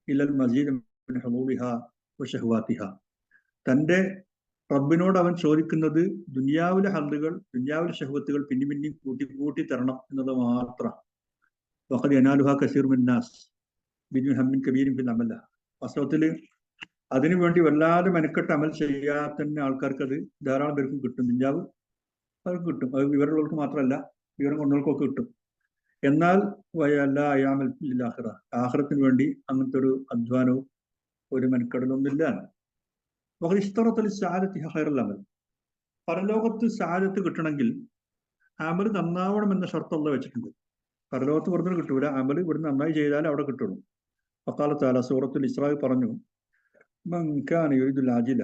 ഇലൽ മസീദ് മിൻ ഹുദൂദിഹാ വശഹവാതിഹാ. തന്റെ റബ്ബിനോട് അവൻ ചോദിക്കുന്നത് ദുനിയാവിലെ ഹദ്ദുകൾ, ദുനിയാവിലെ ശഹ്വത്തുകൾ പിന്നെയും കൂട്ടി തരണം എന്നുള്ളത് മാത്രം. വഖദ് യനാലുഹാ കസീറു മിന്നാസ് ബിദുൻ ഹമ്മിൻ കബീരിൻ ഫിൽ അമൽ. വാസ്തവത്തിൽ അതിനുവേണ്ടി വല്ലാതെ മെനക്കെട്ട് അമൽ ചെയ്യാത്ത തന്നെ ആൾക്കാർക്ക് അത് ധാരാളം പേർക്കും കിട്ടും. ദുനിയാവ് അവർക്ക് കിട്ടും. അത് വിവരമുള്ളവർക്ക് മാത്രമല്ല, വിവരം കൊണ്ടവർക്കൊക്കെ കിട്ടും. എന്നാൽ ആഖിറത്തിന് വേണ്ടി അങ്ങനത്തെ ഒരു അധ്വാനവും ഒരു മെനക്കെടലൊന്നുമില്ല. പരലോകത്ത് സഅദത്ത് കിട്ടണമെങ്കിൽ അമൽ നന്നാവണം എന്ന ഷർത്ത് വെച്ചിട്ടുണ്ട്. പരലോകത്ത് വെറുതെ കിട്ടൂല, അമൽ ഇവിടുന്ന് നന്നായി ചെയ്താലേ അവിടെ കിട്ടുള്ളൂ. ഫഖാല തആല സൂറത്തുൽ ഇസ്രാ പറഞ്ഞു, മൻ കാന യുരീദുൽ ആജില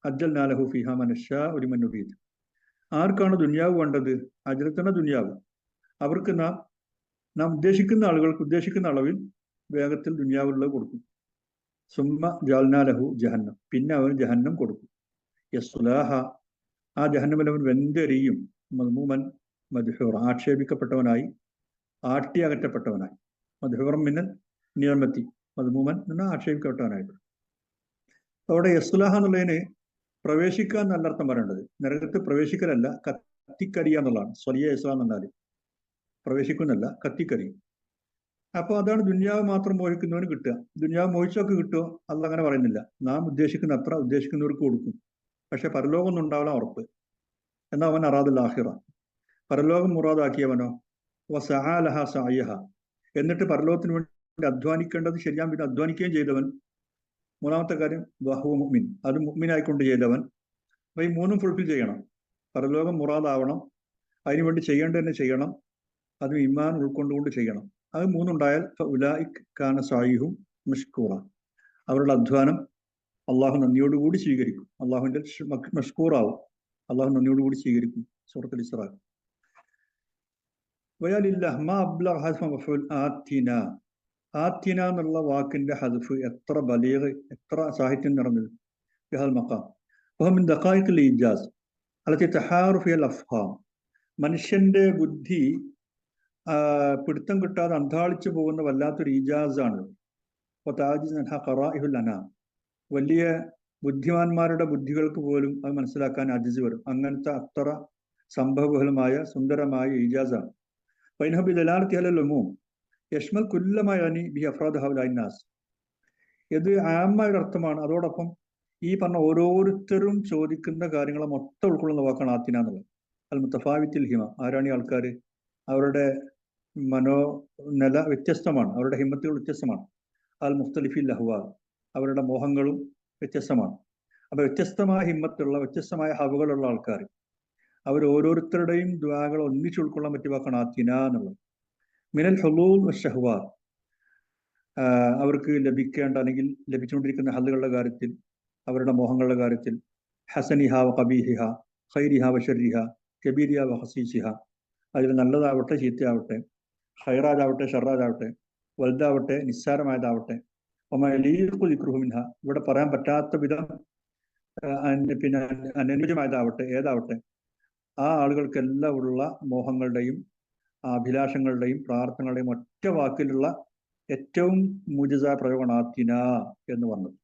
അജ്ജൽനാ ലഹു ഫീഹാ മാ നശാഉ ലിമൻ നുരീദ്. ആർക്കാണ് ദുനിയാവ് വേണ്ടത്, അജ്ലത്തന ദുനിയാവ്, അവർക്ക് നാം ഉദ്ദേശിക്കുന്ന ആളുകൾക്ക് ഉദ്ദേശിക്കുന്ന അളവിൽ വേഗത്തിൽ ദുനിയാവുള്ളത് കൊടുക്കും. സുമ്മ ജഅൽനാ ലഹു ജഹന്നം, പിന്നെ അവൻ ജഹന്നം കൊടുക്കും. യസ്ലാഹ, ആ ജഹന്നമിൽ അവൻ വെന്തെറിയും. മദ്മൂമൻ മദ്ഹൂറ, ആക്ഷേപിക്കപ്പെട്ടവനായി, ആട്ടി അകറ്റപ്പെട്ടവനായി. മദ്ഹൂറൻ മിനൽ നിയമത്തി, മദ്മൂമൻ എന്ന ആക്ഷേപിക്കപ്പെട്ടവനായിട്ട്. അവിടെ യസ്ലാഹ എന്നുള്ളതിന് പ്രവേശിക്കുക എന്നല്ല അർത്ഥം പറയേണ്ടത്. നരകത്ത് പ്രവേശിക്കലല്ല, കത്തിക്കരിയ എന്നുള്ളതാണ്. സ്വലിയ ഇസ്ലാം എന്നാൽ പ്രവേശിക്കുന്നല്ല, കത്തിക്കരിയും. അപ്പൊ അതാണ് ദുനിയാവ് മാത്രം മോഹിക്കുന്നവന് കിട്ടുക. ദുനിയാവ് മോഹിച്ചൊക്കെ കിട്ടുമോ? അല്ല അങ്ങനെ പറയുന്നില്ല. നാം ഉദ്ദേശിക്കുന്ന അത്ര ഉദ്ദേശിക്കുന്നവർക്ക് കൊടുക്കും. പക്ഷെ പരലോകം ഒന്നും ഉണ്ടാവില്ല ഉറപ്പ്. എന്നാൽ അവൻ അറാദുൽ ആഖിറ, പരലോകം മുറാദാക്കിയവനോ വസഅലഹ സഅയഹ, എന്നിട്ട് പരലോകത്തിന് വേണ്ടി അധ്വാനിക്കേണ്ടത് ശരിയാൻ പിന്നെ അധ്വാനിക്കുകയും ചെയ്തവൻ. മൂന്നാമത്തെ കാര്യം വഹുവ മുഅ്മിൻ, അത് മുഅ്മിനായിക്കൊണ്ട് ചെയ്തവൻ. അപ്പൊ ഈ മൂന്നും ഫുൾഫിൽ ചെയ്യണം. പരലോകം മുറാദാവണം, അതിനുവേണ്ടി ചെയ്യേണ്ടതന്നെ ചെയ്യണം, അത് ഈമാൻ ഉൾക്കൊണ്ടുകൊണ്ട് ചെയ്യണം. അത് മൂന്നുണ്ടായാൽ ഉലൈക കാന സഅയുഹും മഷ്കൂറ, അവരുടെ അധ്വാനം അള്ളാഹു നന്ദിയോടുകൂടി സ്വീകരിക്കും. അള്ളാഹുവിന്റെ മഷ്കൂറാവും, അള്ളാഹു നന്ദിയോടുകൂടി സ്വീകരിക്കും. സൂറത്തുൽ ഇസ്രാ. വയലില്ല മാ അബ്ലഗ ഹസ്ഫ മഫ്ഊൽ ആത്തിന. ആത്തിന എന്നുള്ള വാക്കിന്റെ ഹദ്ഫ് എത്ര ബലീഗ്, എത്ര സാഹിത്യം നിറഞ്ഞത്. ബിഹൽ മഖാം വഹു മിൻ ദഖായിഖിൽ ഇജാസ് അല്ലതി തഹാറു ഫിഹൽ അഫ്ഹാം. മനുഷ്യന്റെ ബുദ്ധി പിടുത്തം കിട്ടാതെ അന്താളിച്ചു പോകുന്ന വല്ലാത്തൊരു ഇജാസാണ്. വലിയ ബുദ്ധിമാന്മാരുടെ ബുദ്ധികൾക്ക് പോലും അത് മനസ്സിലാക്കാൻ അജിസ് വരും. അങ്ങനത്തെ അത്ര സംഭവബഹുലമായ സുന്ദരമായ ഇജാസാണ്. ഫൈനഹു ദലാലത്തി അലൽ ഉമൂം യശ്മൽ കുല്ലമായ ബി അഫ്റാദ് ഹൗലായി നാസ്. ഇത് ആമായ അർത്ഥമാണ്. അതോടൊപ്പം ഈ പറഞ്ഞ ഓരോരുത്തരും ചോദിക്കുന്ന കാര്യങ്ങളെ മൊത്തം ഉൾക്കൊള്ളുന്ന വാക്കാണ് ആത്തിന എന്നുള്ളത്. അൽ മുത്തഫാവിത്തിൽ ഹിമ. ആരാണ് ഈ ആൾക്കാർ? അവരുടെ മനോനില വ്യത്യസ്തമാണ്, അവരുടെ ഹിമ്മത്തുകൾ വ്യത്യസ്തമാണ്. അൽ മുഖ്തലിഫിൽ അഹ്വാ, അവരുടെ മോഹങ്ങളും വ്യത്യസ്തമാണ്. അപ്പൊ വ്യത്യസ്തമായ ഹിമ്മത്തുള്ള, വ്യത്യസ്തമായ ഹവകളുള്ള ആൾക്കാർ, അവർ ഓരോരുത്തരുടെയും ദ്വാകൾ ഒന്നിച്ചു ഉൾക്കൊള്ളാൻ പറ്റിയ വാക്കാണ് ആത്തിന എന്നുള്ളത്. മിനൽ ഹുലൂൽ ഷഹ്വാ, അവർക്ക് ലഭിക്കേണ്ട അല്ലെങ്കിൽ ലഭിച്ചുകൊണ്ടിരിക്കുന്ന ഹല്ലുകളുടെ കാര്യത്തിൽ, അവരുടെ മോഹങ്ങളുടെ കാര്യത്തിൽ, ഹസനിഹ വ ഖബീഹിഹ, ഖൈരിഹ വ ശർരിഹ, കബീരിഹ വ ഹസീസിഹ, അതിൽ നല്ലതാവട്ടെ ചീത്തയാവട്ടെ, ഖൈറാജാവട്ടെ ഷർറാജാവട്ടെ, വലുതാവട്ടെ നിസ്സാരമായതാവട്ടെ, മിൻഹ, ഇവിടെ പറയാൻ പറ്റാത്ത വിധം പിന്നെ അനുയോജ്യമായതാവട്ടെ, ഏതാവട്ടെ, ആ ആളുകൾക്കെല്ലാം ഉള്ള മോഹങ്ങളുടെയും അഭിലാഷങ്ങളുടെയും പ്രാർത്ഥനകളുടെയും ഒറ്റ വാക്കിലുള്ള ഏറ്റവും മുജിസായ പ്രയോഗമാണ് ആത്തിന എന്ന് പറഞ്ഞത്.